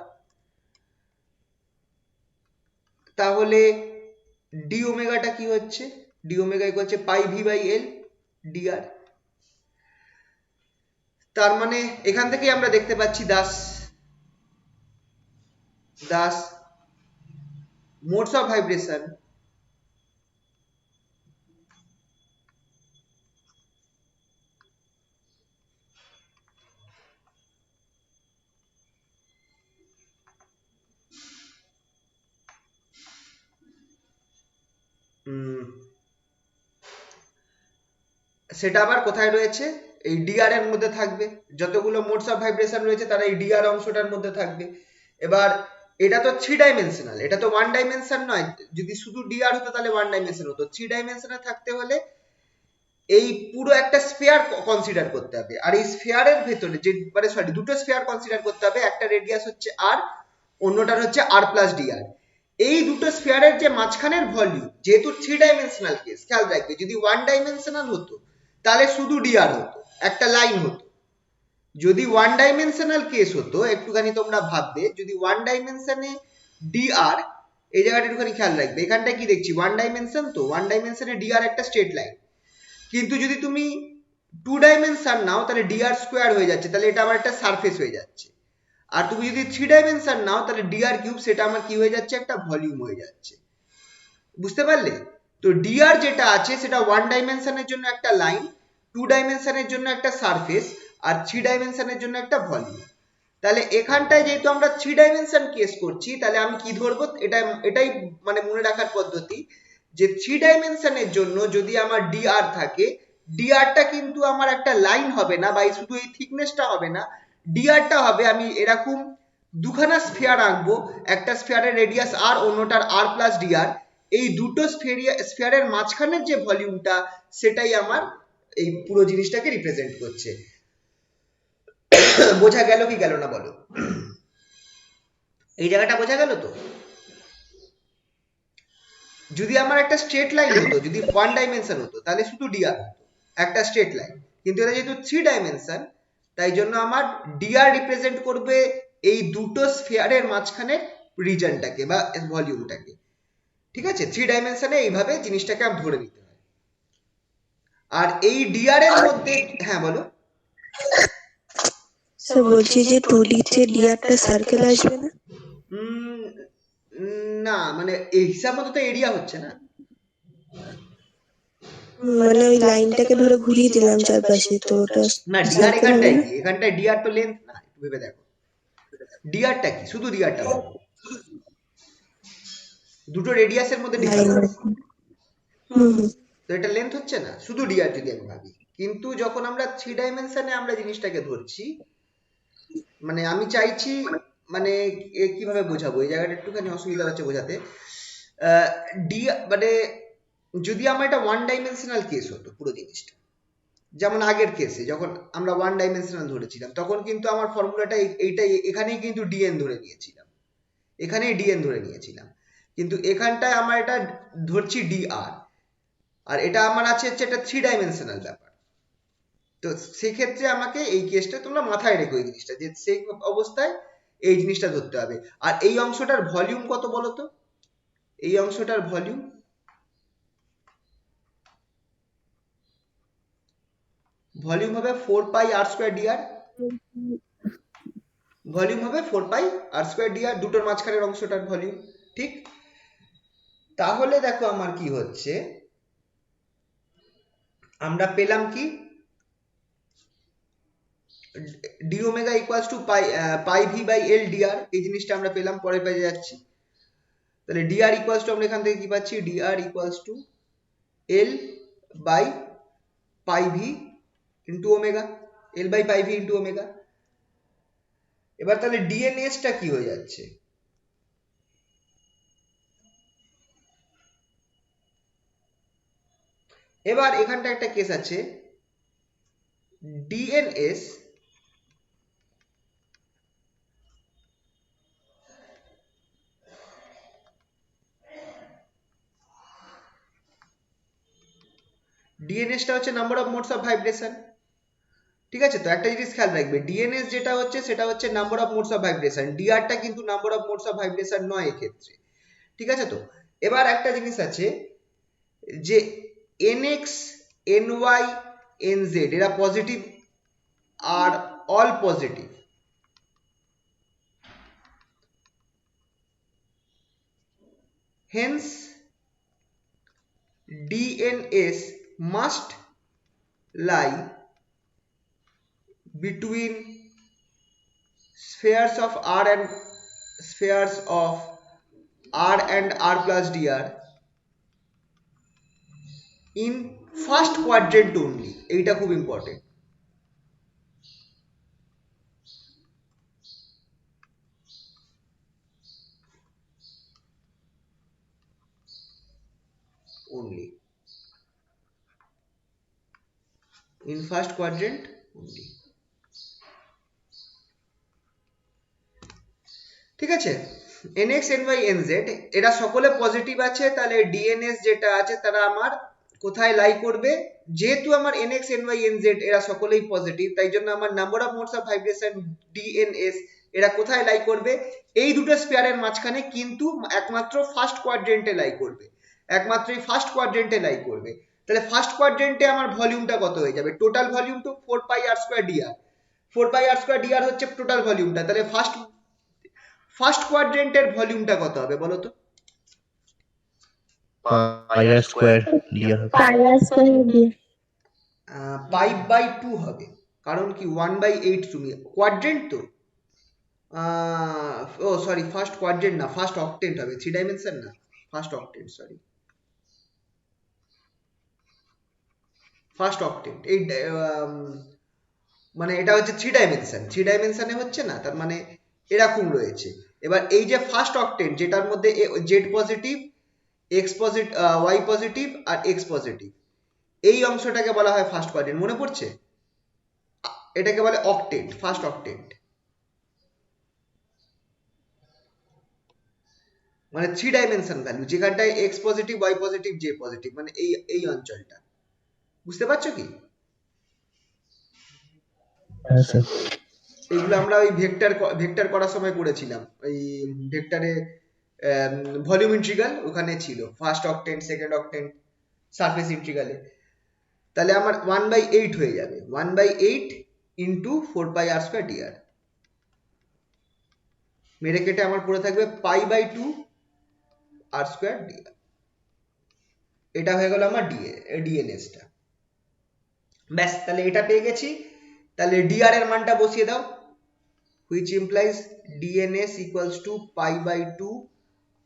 তাহলে ডি ওমেগাটা কি হচ্ছে, ডি ওমেগা ইকুয়াল হচ্ছে পাই ভি বাই এল ডি আর। তার মানে এখান থেকেই আমরা দেখতে পাচ্ছি Das Das modes of vibration সেটা আবার কোথায় রয়েছে, এই ডিআর এর মধ্যে থাকবে। যতগুলো মোডস অফ ভাইব্রেশন রয়েছে তারা এই ডিআর অংশটার মধ্যে থাকবে। এবার এটা তো থ্রি ডাইমেনশনাল, এটা তো ওয়ান ডাইমেনশন নয়। যদি শুধু ডিআর হতো তাহলে ওয়ান ডাইমেনশন হতো, থ্রি ডাইমেনশনে থাকতে হলে এই পুরো একটা স্ফিয়ার কনসিডার করতে হবে। আর এই স্ফিয়ারের ভেতরে যে মানে সরি দুটো স্ফিয়ার কনসিডার করতে হবে, একটা রেডিয়াস হচ্ছে আর, অন্যটার হচ্ছে আর প্লাস ডিআর। এই দুটো স্ফিয়ারের যে মাঝখানের ভলিউম, যেহেতু থ্রি ডাইমেনশনাল কেস, খেয়াল রাখবে যদি ওয়ান ডাইমেনশনাল হতো তাহলে শুধু ডিআর হতো, একটা লাইন হতো। যদি ওয়ান ডাইমেনশনাল কেস হতো, একটুখানি তোমরা ভাববে, যদি ওয়ান ডাইমেনশনে ডিআর, এই জায়গাটা একটুখানি খেয়াল রাখবে, এখানটা কি দেখছি ওয়ান ডাইমেনশন, তো ওয়ান ডাইমেনশনে ডিআর একটা স্ট্রেট লাইন। কিন্তু যদি তুমি টু ডাইমেনশন নাও তাহলে ডিআর স্কোয়ার হয়ে যাচ্ছে, তাহলে এটা আবার একটা সারফেস হয়ে যাচ্ছে। আর তুমি যদি থ্রি ডাইমেনশন নাও তাহলে ডিআর কিউব, সেটা আমার কি হয়ে যাচ্ছে, একটা ভলিউম হয়ে যাচ্ছে। বুঝতে পারলে? তো ডিআর যেটা আছে সেটা ওয়ান ডাইমেনশনের জন্য একটা লাইন, টু ডাইমেনশনের জন্য একটা সারফেস, আর থ্রি ডাইমেনশনের জন্য একটা ভলিউম। তাহলে এখানটায় যেহেতু আমরা থ্রি ডাইমেনশন কেস করছি, তাহলে আমি কি ধরবো, এটাই মানে মনে রাখার পদ্ধতি, যে থ্রি ডাইমেনশনের জন্য যদি আমার ডিআর থাকে, ডিআরটা কিন্তু আমার একটা লাইন হবে না, বা শুধু এই থিকনেসটা হবে না, ডিআরটা হবে, আমি এরকম দুখানা স্ফিয়ার আঁকবো, একটা স্ফিয়ারের রেডিয়াস আর, অন্যটার আর প্লাস ডিআর। এই দুটো স্ফিয়ারের মাঝখানের যে ভলিউমটা, সেটাই আমার এই পুরো জিনিসটাকে রিপ্রেজেন্ট করছে। বোঝা গেল কি গেল না বলো? এই জায়গাটা বোঝা গেল তো? যদি আমার একটা স্ট্রেট লাইন হতো, যদি ওয়ান ডাইমেনশন হতো তাহলে শুধু ডিআর হতো, একটা স্ট্রেট লাইন। কিন্তু এটা যেহেতু থ্রি ডাইমেনশন, তাই জন্য আমার ডিআর রিপ্রেজেন্ট করবে এই দুটো স্ফিয়ারের মাঝখানে রিজনটাকে বা ভলিউমটাকে। ঠিক আছে, থ্রি ডাইমেনশনে এইভাবে জিনিসটাকে আমি ধরে নিতে হয়। আর এই ডিআর এর মধ্যে, হ্যাঁ বলো। স্যার বলছি যে 2D তে ডিআরটা সার্কেল আসবে না? না মানে এই হিসাব মতো তো এরিয়া হচ্ছে না। মানে ওই লাইনটাকে ধরে ঘুরিয়ে দিলাম চারপাশে, তো ওটা না ডিআর সার্কেল হবে এখানটায় না? কি, এখানটায় ডিআর তো লেন্থ না, একটু ভেবে দেখো ডিআরটা কি, শুধু ডিআরটা ভাবো, দুটো রেডিয়াসের মধ্যে লাইন। ডিফারেন্স, হুম। তো এটা লেন্থ হচ্ছে না, শুধু ডিআর যদি আমি ভাবি। কিন্তু যখন আমরা থ্রি ডাইমেনশনে আমরা জিনিসটাকে ধরছি, মানে আমি চাইছি, মানে কিভাবে বোঝাবো, এই জায়গাটা একটুখানি অসুবিধা হচ্ছে বোঝাতে। ডি মানে যদি আমার এটা ওয়ান ডাইমেনশনাল কেস হতো পুরো জিনিসটা, যেমন আগের কেসে যখন আমরা ওয়ান ডাইমেনশনাল ধরেছিলাম, তখন কিন্তু আমার ফর্মুলাটা এইটাই, এখানেই কিন্তু ডিএন ধরে নিয়েছিলাম, এখানেই ডিএন ধরে নিয়েছিলাম। কিন্তু এখানটায় আমার এটা ধরছি ডিআর, আর এটা আমার আছে হচ্ছে একটা থ্রি ডাইমেনশনাল ব্যাপার। তো সেক্ষেত্রে আমাকে এই কেসটা তোমরা মাথায় রেখো, এই জিনিসটা যে সেই অবস্থায় এই জিনিসটা ধরতে হবে। আর এই অংশটার ভলিউম কত বলো তো, এই অংশটার ভলিউম হবে 4 পাই আর স্কোয়ার ডিআর, ভলিউম হবে 4 পাই আর স্কোয়ার ডিআর, দুটোর মাঝখানের অংশটার ভলিউম। ঠিক, তাহলে দেখো আমার কি হচ্ছে, আমরা পেলাম কি, d omega equals to pi V by l d r, এই জিনিসটা আমরা পেলাম, পরের পেজে যাচ্ছি। তাহলে ডিআর ইকুয়ালস টু আমরা এখান থেকে কি পাচ্ছি, d r equals to L by pi V into omega, l by pi V into omega. এবার তাহলে ডিএনএস টা কি হয়ে যাচ্ছে, এবার এখানটা একটা কেস আছে, ডিএনএস ডিএনএস টা হচ্ছে number of modes of vibration. ঠিক আছে, তো একটা জিনিস খেয়াল রাখবে, ডিএনএস যেটা হচ্ছে সেটা হচ্ছে number of modes of vibration, ডিআরটা কিন্তু number of modes of vibration নয় এক্ষেত্রে। ঠিক আছে, তো এবার একটা জিনিস আছে যে এনএক্স এনওয়াই এনজেড এরা positive are all positive. Hence DNS must lie between spheres of R and spheres of R and R plus dr in first quadrant only. এইটা খুব important. only in first quadrant only। ঠিক আছে, nx ny nz এরা সকলে positive আছে, তাহলে dns যেটা আছে তারা আমার কোথায় লাই করবে? যেহেতু আমার nx ny nz এরা সকলেই পজিটিভ, তাই জন্য আমার number of modes of vibration dns এরা কোথায় লাই করবে? এই দুটো স্পেয়ারের মাঝখানে, কিন্তু একমাত্র ফার্স্ট কোয়াড্রেন্টে লাই করবে, একমাত্র এই ফার্স্ট কোয়াড্রেন্টে লাই করবে। তাহলে ফার্স্ট কোয়াড্রেন্টে আমার ভলিউমটা কত হয়ে যাবে? টোটাল ভলিউম তো 4 pi r square dr, 4 pi r square dr হচ্ছে টোটাল ভলিউমটা। তাহলে ফার্স্ট কোয়াড্রেন্টের ভলিউমটা কত হবে বলো তো? পাই আর স্কয়ার dr হবে। পাই আর স্কয়ার দিয়ে পাই বাই 2 হবে, কারণ কি 1/8 তুমি কোয়াড্রেন্ট তো, ও সরি ফার্স্ট কোয়াড্রেন্ট না, ফার্স্ট অক্টেন্ট হবে, 3 ডাইমেনশন না, ফার্স্ট অক্টেন্ট, সরি ফার্স্ট অক্টেন্ট। এই মানে এটা হচ্ছে 3 ডাইমেনশন, 3 ডাইমেনশনে হচ্ছে না, তার মানে এরকম রয়েছে। এবার এই যে ফার্স্ট অক্টেন্ট যেটার মধ্যে z positive, x positive, y positive আর এক্স পজিটিভ, এই অংশটাকে বলা হয় ফার্স্ট কোয়াড্রেন্ট। মনে পড়ছে? এটাকে বলে অক্টেন্ট, ফার্স্ট অক্টেন্ট। মানে 3 ডাইমেনশন ভ্যালু, যেখানটায় x positive, y positive, z positive, মানে এই অঞ্চলটা। বুঝতে পারছো কি? হ্যাঁ স্যার। এগুলো আমরা ওই ভেক্টর করার সময় করেছিলাম, ওই ভেক্টরে ভলিউম ইন্টিগ্রাল ওখানে ছিল, first octant, second octant, surface ইন্টিগ্রালে। তাহলে আমার 1/8 হয়ে যাবে, 1/8 into 4 pi r square dr, মেরে কেটে আমার পড়ে থাকবে pi by 2 r square dr। এটা হয়ে গেল আমার ডিএনএস টা। ব্যাস, তাহলে এটা পেয়ে গেছি। তাহলে dr এর মানটা বসিয়ে দাও, which implies dns equals to pi by 2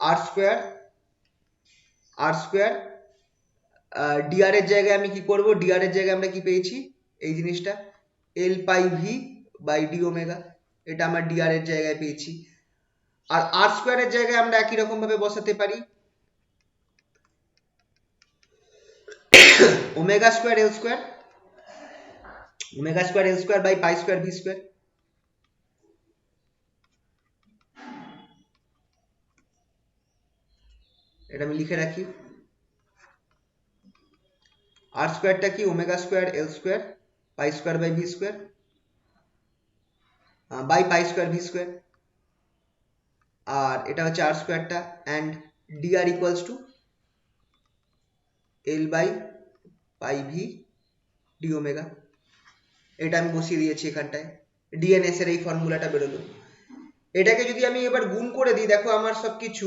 r square, r square। dr এর জায়গায় আমি কি করব? dr এর জায়গায় আমরা কি পেয়েছি? এই জিনিসটা l pi v by d omega, এটা আমার dr এর জায়গায় পেয়েছি। আর r square এর জায়গায় আমরা একই রকম ভাবে বসাতে পারি omega square l square, omega square l square by pi square v square. এটা আমি লিখে রাখি, আর স্কয়ারটা কি? Omega square l square pi square by v square by pi square v square. আর এটা হচ্ছে আর স্কয়ারটা, and dr equals to l by pi v d omega. এটা আমি বসিয়ে দিয়েছি এখানটায়, ডিএনএস এর এই ফর্মুলাটা বেরোলো। এটাকে যদি আমি এবার গুণ করে দিই, দেখো আমার সবকিছু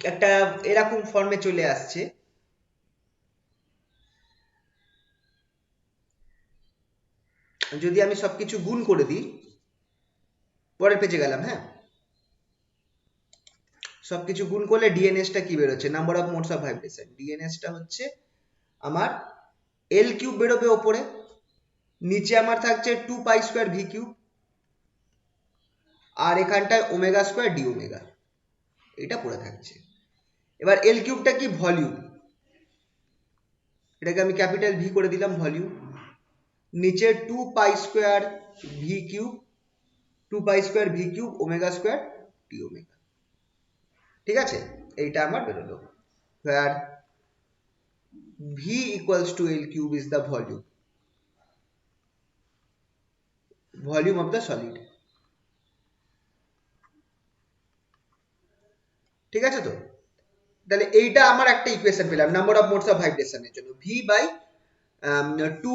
একটা এরকম ফর্মে চলে আসছে। যদি আমি সবকিছু গুণ করে দিই, পরের পেজে গেলাম, হ্যাঁ, সবকিছু গুণ করলে ডিএনএসটা কি বেরোচ্ছে? Number of modes of vibration. ডিএনএসটা হচ্ছে আমার এল কিউব বেরোবে ওপরে, নিচে আমার থাকছে 2 পাই স্কয়ার ভি কিউব, আর এখানটায় ওমেগা স্কয়ার ডি ওমেগা, এটা পড়ে থাকছে। এবার এল কিউবটা কি? ভলিউম, এটাকে আমি ক্যাপিটাল ভি করে দিলাম, ভলিউম। নিচে 2 pi square V cube, 2 pi square V cube omega square D omega. ঠিক আছে, এইটা আমার বেরোলো, where v equals to l cube is the volume of the solid। ঠিক আছে তো? তাহলে এইটা আমার একটা ইকুয়েশন পেলাম নাম্বার অফ মোডস অফ ভাইব্রেশনের জন্য, v by two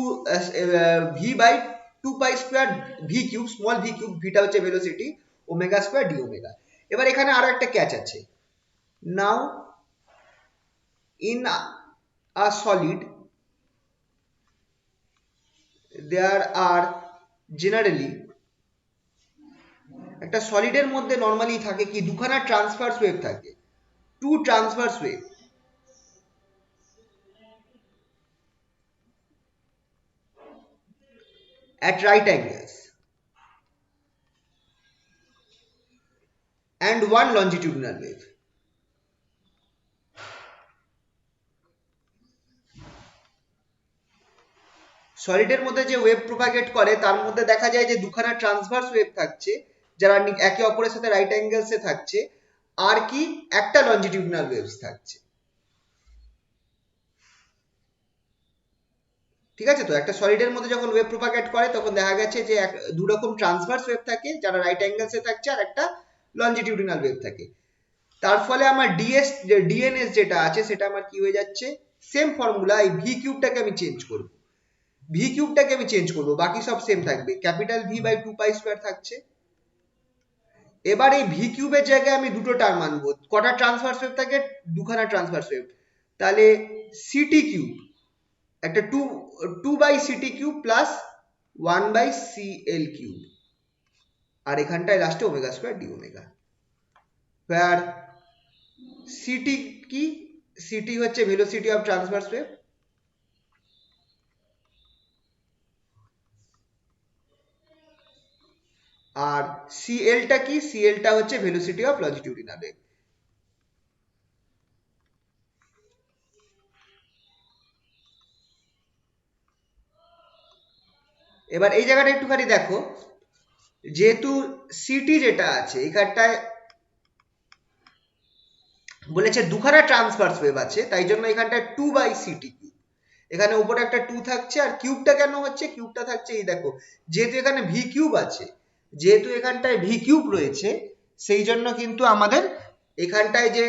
V by 2 pi² V cube, small V cube, ভিটা হচ্ছে velocity, omega square D omega. এবার এখানে আরো একটা ক্যাচ আছে। Now in a solid there are generally, একটা সলিডের মধ্যে নর্মালি থাকে কি দুখানা ট্রান্সভার্স ওয়েভ থাকে, two transverse wave at right angles and one longitudinal wave. সলিডের মধ্যে যে ওয়েভ প্রোপাগেট করে তার মধ্যে দেখা যায় যে দুখানা ট্রান্সভার্স ওয়েভ থাকছে যারা একে অপরের সাথে রাইট অ্যাঙ্গেলসে থাকছে, আর কি একটা লঞ্জিটিউডিনাল ওয়েভস থাকছে। ঠিক আছে, তো একটা সলিডের মধ্যে যখন ওয়েভ প্রোপাগেট করে তখন দেখা গেছে যে দু রকম ট্রান্সভার্স ওয়েভ থাকে যারা রাইট অ্যাঙ্গেলসে থাকছে, আর একটা লঞ্জিটিউডিনাল ওয়েভ থাকে। তার ফলে আমার ডিএনএস যেটা আছে সেটা আমার কি হয়ে যাচ্ছে, সেম ফর্মুলা, এই ভি কিউবটাকে আমি চেঞ্জ করব, বাকি সব সেম থাকবে, ক্যাপিটাল ভি বাই 2 pi² থাকছে। এবার এই ভি কিউবের জায়গায় আমি দুটো টার্ম আনবো, কটা ট্রান্সভার্স ওয়েভ থাকে, দুখানা ট্রান্সভার্স ওয়েভ, তাহলে সিটি কিউব, একটা two by city cube plus 1/CL cube, আর এখানটায় লাস্টে omega square D omega. where CT কি, CT হচ্ছে ভেলোসিটি অফ ট্রান্সভার্স ওয়েভ, আর CL টা কি, CL টা হচ্ছে ভেলোসিটি অফ লঞ্জিটিউডিনাল ওয়েভ। এবার এই জায়গাটা একটুখানি দেখো, যেহেতু সিটি যেটা আছে এখানটায় বলেছে দুখানা ট্রান্সভার্স ওয়েভ আছে, তাই জন্য এখানটায় 2/CT কিউব, এখানে উপরে একটা 2 থাকছে, আর কিউবটা কেন হচ্ছে, কিউবটা থাকছে এই দেখো, যেহেতু এখানে ভি কিউব আছে, যেহেতু এখানটায় ভি কিউব রয়েছে, সেই জন্য কিন্তু আমাদের এখানটায় যে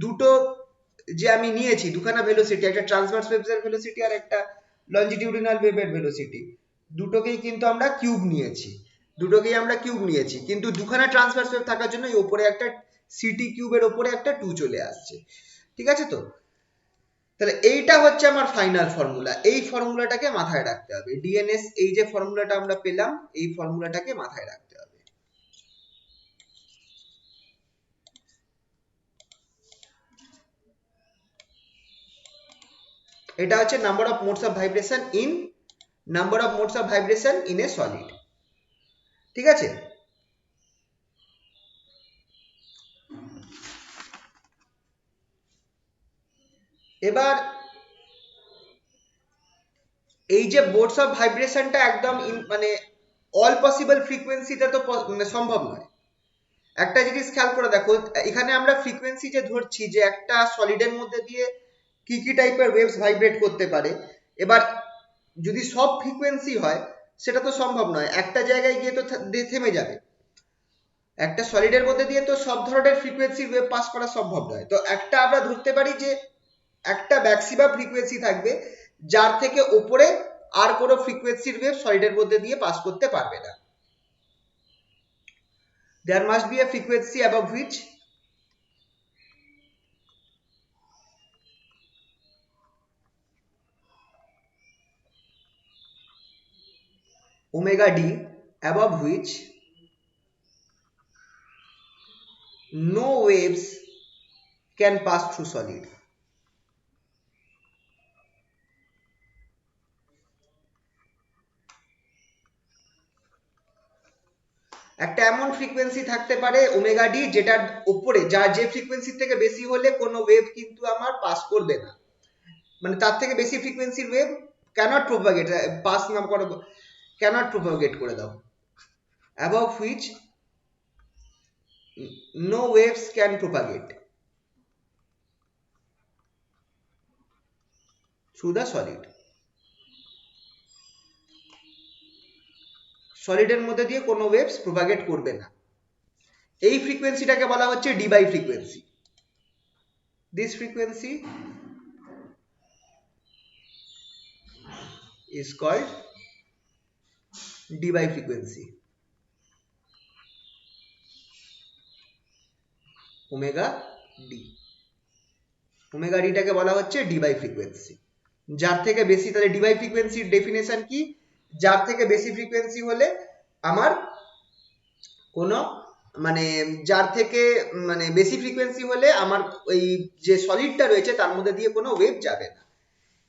দুটো যে আমি নিয়েছি দুখানা ভেলোসিটি, একটা ট্রান্সভার্স ওয়েভের ভেলোসিটি আর একটা লঞ্জিটিউডিনাল ওয়েভের ভেলোসিটি, দুটোকেই কিন্তু আমরা কিউব নিয়েছি, কিন্তু দুখানা ট্রান্সভার্স ওয়েভ থাকার জন্য এই উপরে একটা সিটি কিউবের উপরে একটা 2 চলে আসছে। ঠিক আছে, তো তাহলে এইটা হচ্ছে আমার ফাইনাল ফর্মুলা, এই ফর্মুলাটাকে মাথায় রাখতে হবে, ডিএনএস এই যে ফর্মুলাটা আমরা পেলাম এই ফর্মুলাটাকে মাথায় রাখতে হবে। এটা হচ্ছে number of modes of vibration in a solid. ঠিক আছে, এবার এই যে মোডস অফ ভাইব্রেশনটা একদম মানে অল পসিবল ফ্রিকোয়েন্সিতে তো সম্ভব নয়। একটা জিনিস খেয়াল করে দেখো, এখানে আমরা ফ্রিকোয়েন্সি যে ধরছি যে একটা সলিডের মধ্যে দিয়ে কি কি টাইপের ওয়েভস ভাইব্রেট করতে পারে, এবার যদি সব ফ্রিকোয়েন্সি হয় সেটা তো সম্ভব নয়, একটা জায়গায় গিয়ে তো থেমে যাবে, একটা সলিডের মধ্যে দিয়ে তো সব ধরনের ফ্রিকোয়েন্সি ওয়েভ পাস করা সম্ভব নয়। তো একটা আমরা ধরতে পারি যে একটা ম্যাক্সিমাম ফ্রিকোয়েন্সি থাকবে যার থেকে উপরে আর কোনো ফ্রিকোয়েন্সির ওয়েভ সলিডের মধ্যে দিয়ে পাস করতে পারবে না। There must be a frequency above which omega d, above which no waves can pass through solid. একটা এমন ফ্রিকোয়েন্সি থাকতে পারে ওমেগা ডি যেটার উপরে যে ফ্রিকোয়েন্সি থেকে বেশি হলে কোনো ওয়েভ কিন্তু আমার পাস করবে না, মানে তার থেকে বেশি ফ্রিকোয়েন্সির ওয়েভ ক্যানট প্রোপাগেট, পাস না করো, ক্যানট প্রোপাগেট করে দাও, above which no waves can propagate through the solid. সলিডের মধ্যে দিয়ে কোনো ওয়েভস প্রোপাগেট করবে না, এই ফ্রিকোয়েন্সিটাকে বলা হচ্ছে Debye frequency. This frequency is called d by frequency, omega D. Omega ডিটাকে বলা হচ্ছে ডি বাই ফ্রিকোয়েন্সি। যার থেকে বেশি, তাহলে ডি বাই ফ্রিকোয়েন্সির ডেফিনেশন কি? যার থেকে বেশি ফ্রিকোয়েন্সি হলে আমার কোনো মানে যার থেকে মানে বেশি ফ্রিকোয়েন্সি হলে আমার ওই যে সলিডটা রয়েছে তার মধ্যে দিয়ে কোনো ওয়েভ যাবে না।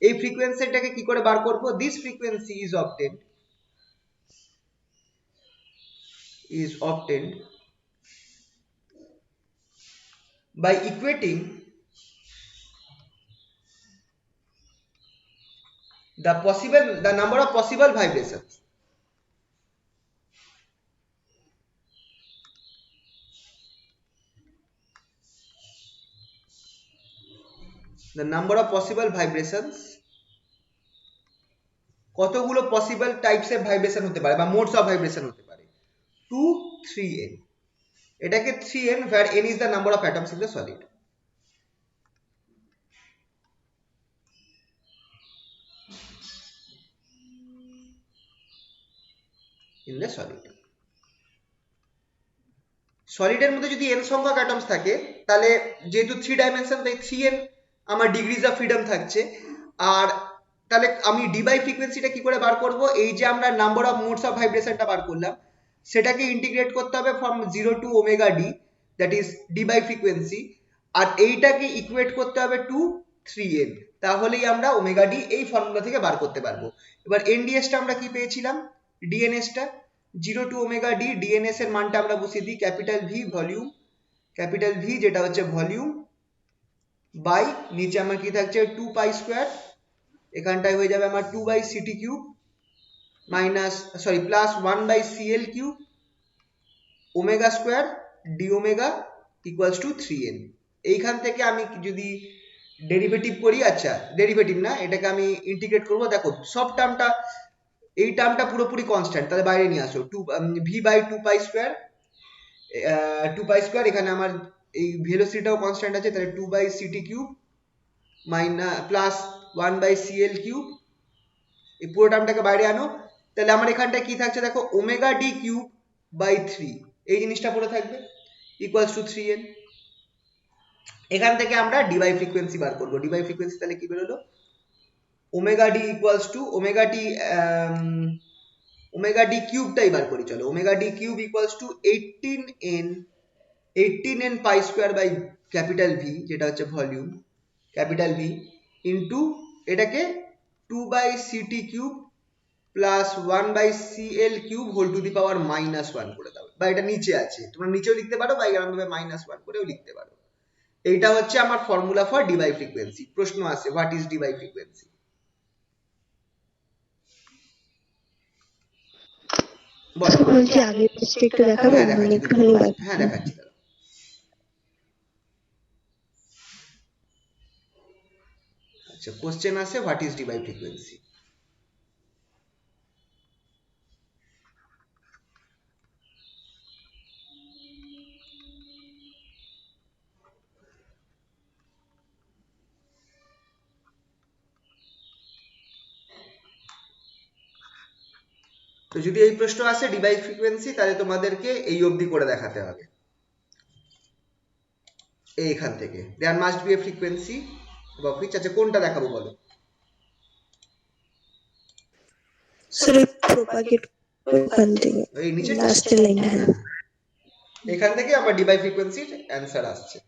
এই ফ্রিকোয়েন্সিটাকে কি করে বার করব? This frequency is obtained by equating the number of possible vibrations কতগুলো পসিবল টাইপসের ভাইব্রেশন হতে পারে বা মোডস অফ ভাইব্রেশন হতে পারে, 2 3n। এটাকে 3n where n is the number of atoms in the solid। in the solid সলিডের মধ্যে যদি n সংখ্যক অ্যাটমস থাকে তাহলে যেহেতু 3 ডাইমেনশন তাই 3n আমার ডিগ্রিজ অফ ফ্রিডম থাকছে। আর তাহলে আমি ডি বাই ফ্রিকোয়েন্সিটা কি করে বার করব? এই যে আমরা নাম্বার অফ মোডস অফ ভাইব্রেশনটা বার করলাম সেটাকে ইন্টিগ্রেট করতে হবে from 0 to omega D, that is Debye frequency. আর এইটাকে ইকুয়েট করতে হবে টু 3n, তাহলেই আমরা ওমেগা ডি এই ফর্মুলা থেকে বার করতে পারবো। এবার এনডিএসটা আমরা কি পেয়েছিলাম? ডিএনএসটা 0 টু ওমেগা ডি, ডিএনএস এর মানটা আমরা বসিয়ে দিই capital V volume, capital V যেটা হচ্ছে ভলিউম, বাই নিচে আমার কি থাকছে 2 পাই স্কোয়ার, এখানটায় হয়ে যাবে আমার 2 by city cube minus plus 1 by CL cube omega square D omega equals to 3n। এইখান থেকে আমি যদি ডেরিভেটিভ করি, আচ্ছা ডেরিভেটিভ না, এটাকে আমি ইন্টিগ্রেট করব। দেখো সব টার্মটা, এই টার্মটা পুরোপুরি কনস্ট্যান্ট, তাহলে বাইরে নিয়ে আসো। V by 2 pi square, 2 pi square, এখানে আমার এই ভেলোসিটিটাও কনস্ট্যান্ট আছে, তাহলে 2 by city cube minus plus 1 by CL cube, এই পুরো টার্মটাকে বাইরে আনো। তাহলে আমার এখানটায় কি থাকছে দেখো, ওমেগা ডি কিউব বাই 3, এই জিনিসটা পুরো থাকবে ইকুয়ালস টু 3n। এখান থেকে আমরা ডি বাই ফ্রিকোয়েন্সি বার করব। ডি বাই ফ্রিকোয়েন্সি তাহলে কি বেরোলো? Omega D equals to omega D কিউবটাই বার করি, চলো। Omega D cube equals to 18n pi square by capital V, যেটা হচ্ছে ভলিউম, ক্যাপিটাল ভি ইন্টু এটাকে 2 by city cube plus 1 by CL cube whole to the power minus 1 করে দাও। বা এটা নিচে আছে, তোমরা নিচেও লিখতে পারো বা এরকমভাবে মাইনাস 1 করেও লিখতে পারো। এইটা হচ্ছে আমার formula for Debye frequency. প্রশ্ন আছে, what is Debye frequency? বলো। বলছি আগের পেজটা একটু দেখাবো, হ্যাঁ মানে দেখাচ্ছি, একটুখানি বাকি। হ্যাঁ দেখাচ্ছি। আচ্ছা, কোশ্চেন আছে, what is Debye frequency? তো যদি এই প্রশ্ন আসে ডি বাই ফ্রিকোয়েন্সি, তাহলে তোমাদেরকে এই অবধি করে দেখাতে হবে, এইখান থেকে there must be a frequency of which. আচ্ছা কোনটা দেখাবো বলো? স্যার প্রপাগেট ওখান থেকে এই নিচে লাস্টের লাইনটা। এখান থেকে আমার ডি বাই ফ্রিকোয়েন্সির অ্যান্সার আসছে।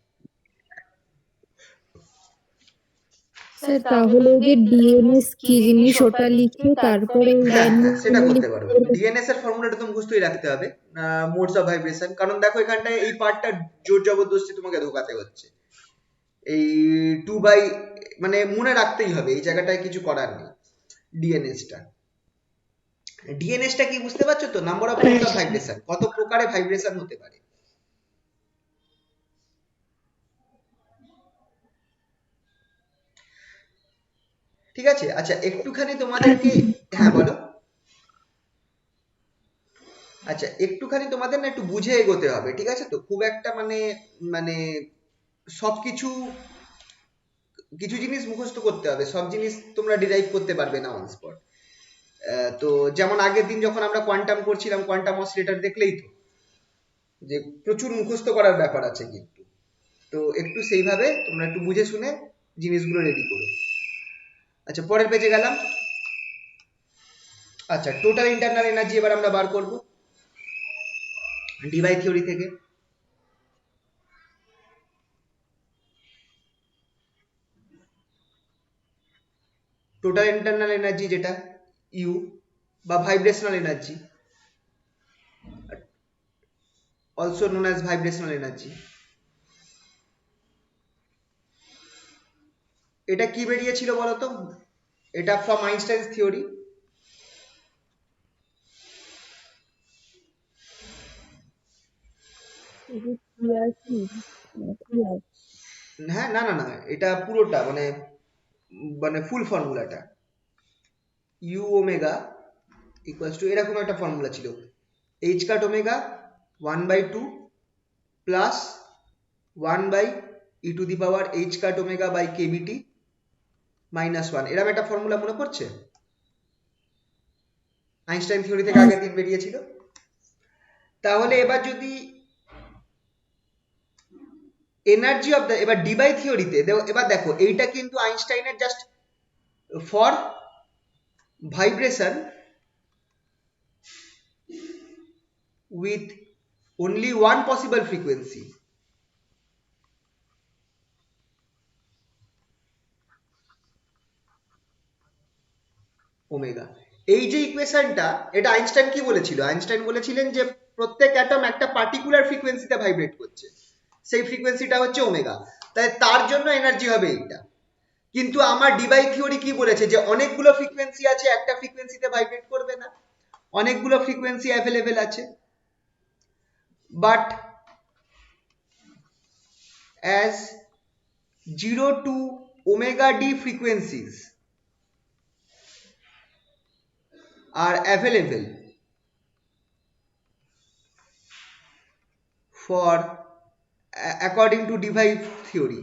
স্যার তাহলে যে ডিএনএস কি জিনিস ওটা লিখে তারপরে হ্যাঁ হ্যাঁ সেটা করতে পারো। ডিএনএস এর ফর্মুলাটা তো মুখস্থই রাখতে হবে, মোডস অফ ভাইব্রেশন। কারণ দেখো এখানটায় এই পার্টটা জোর জবরদস্তি তোমাকে ঢোকাতে হচ্ছে। এই 2 বাই মানে মনে রাখতেই হবে, এই জায়গাটায় কিছু করার নেই। ডিএনএসটা কি বুঝতে পারছো তো? Number of modes of vibration, কত প্রকারে ভাইব্রেশন হতে পারে। ঠিক আছে, আচ্ছা একটুখানি তোমাদেরকে, হ্যাঁ বলো। আচ্ছা একটুখানি তোমাদের না একটু বুঝে এগোতে হবে, ঠিক আছে তো? খুব একটা মানে মানে সবকিছু, কিছু জিনিস মুখস্থ করতে হবে, সব জিনিস তোমরা ডিরাইভ করতে পারবে না অন স্পট। তো যেমন আগের দিন যখন আমরা কোয়ান্টাম করছিলাম, কোয়ান্টাম অসিলেটর দেখলেই তো যে প্রচুর মুখস্থ করার ব্যাপার আছে কিন্তু। তো একটু সেইভাবে তোমরা একটু বুঝে শুনে জিনিসগুলো রেডি করো। আচ্ছা, পরের পেজে গেলাম। আচ্ছা, টোটাল ইন্টারনাল এনার্জি এবার আমরা বার করব ডিবাই থিওরি থেকে। টোটাল ইন্টারনাল এনার্জি যেটা ইউ বা vibrational energy, also known as vibrational energy, এটা কি বেরিয়েছিল বলতো? এটা ফ্রম আইনস্টাইনস থিওরি। হ্যাঁ, না না না, এটা পুরোটা মানে মানে ফুল ফর্মুলাটা ইউ ওমেগা ইকুয়ালস টু এরকম একটা ফর্মুলা ছিল, h cut omega 1/2 plus 1/e⁻ h cut omega by k b t -1, এরকম একটা ফর্মুলা মনে পড়ছে? আইনস্টাইন থিওরি থেকে আগের দিন বেরিয়েছিল। তাহলে এবার যদি এনার্জি অফ দ্য, এবার ডিবাই থিওরিতে এবার দেখো এইটা কিন্তু আইনস্টাইনের just for vibration with only one possible frequency, omega. এই যে ইকুয়েশনটা, এটা আইনস্টাইন কি বলেছিল? আইনস্টাইন বলেছিলেন যে প্রত্যেক অ্যাটম একটা পার্টিকুলার ফ্রিকোয়েন্সিতে ভাইব্রেট করছে, সেই ফ্রিকোয়েন্সিটা হচ্ছে ওমেগা, তাই তার জন্য এনার্জি হবে এইটা। কিন্তু আমার ডিবাই থিওরি কি বলেছে যে অনেকগুলো ফ্রিকোয়েন্সি আছে, একটা ফ্রিকোয়েন্সিতে ভাইব্রেট করবে না, অনেকগুলো ফ্রিকোয়েন্সি অ্যাভেলেবেল আছে, but as 0 to omega d frequencies are available for according to Debye theory,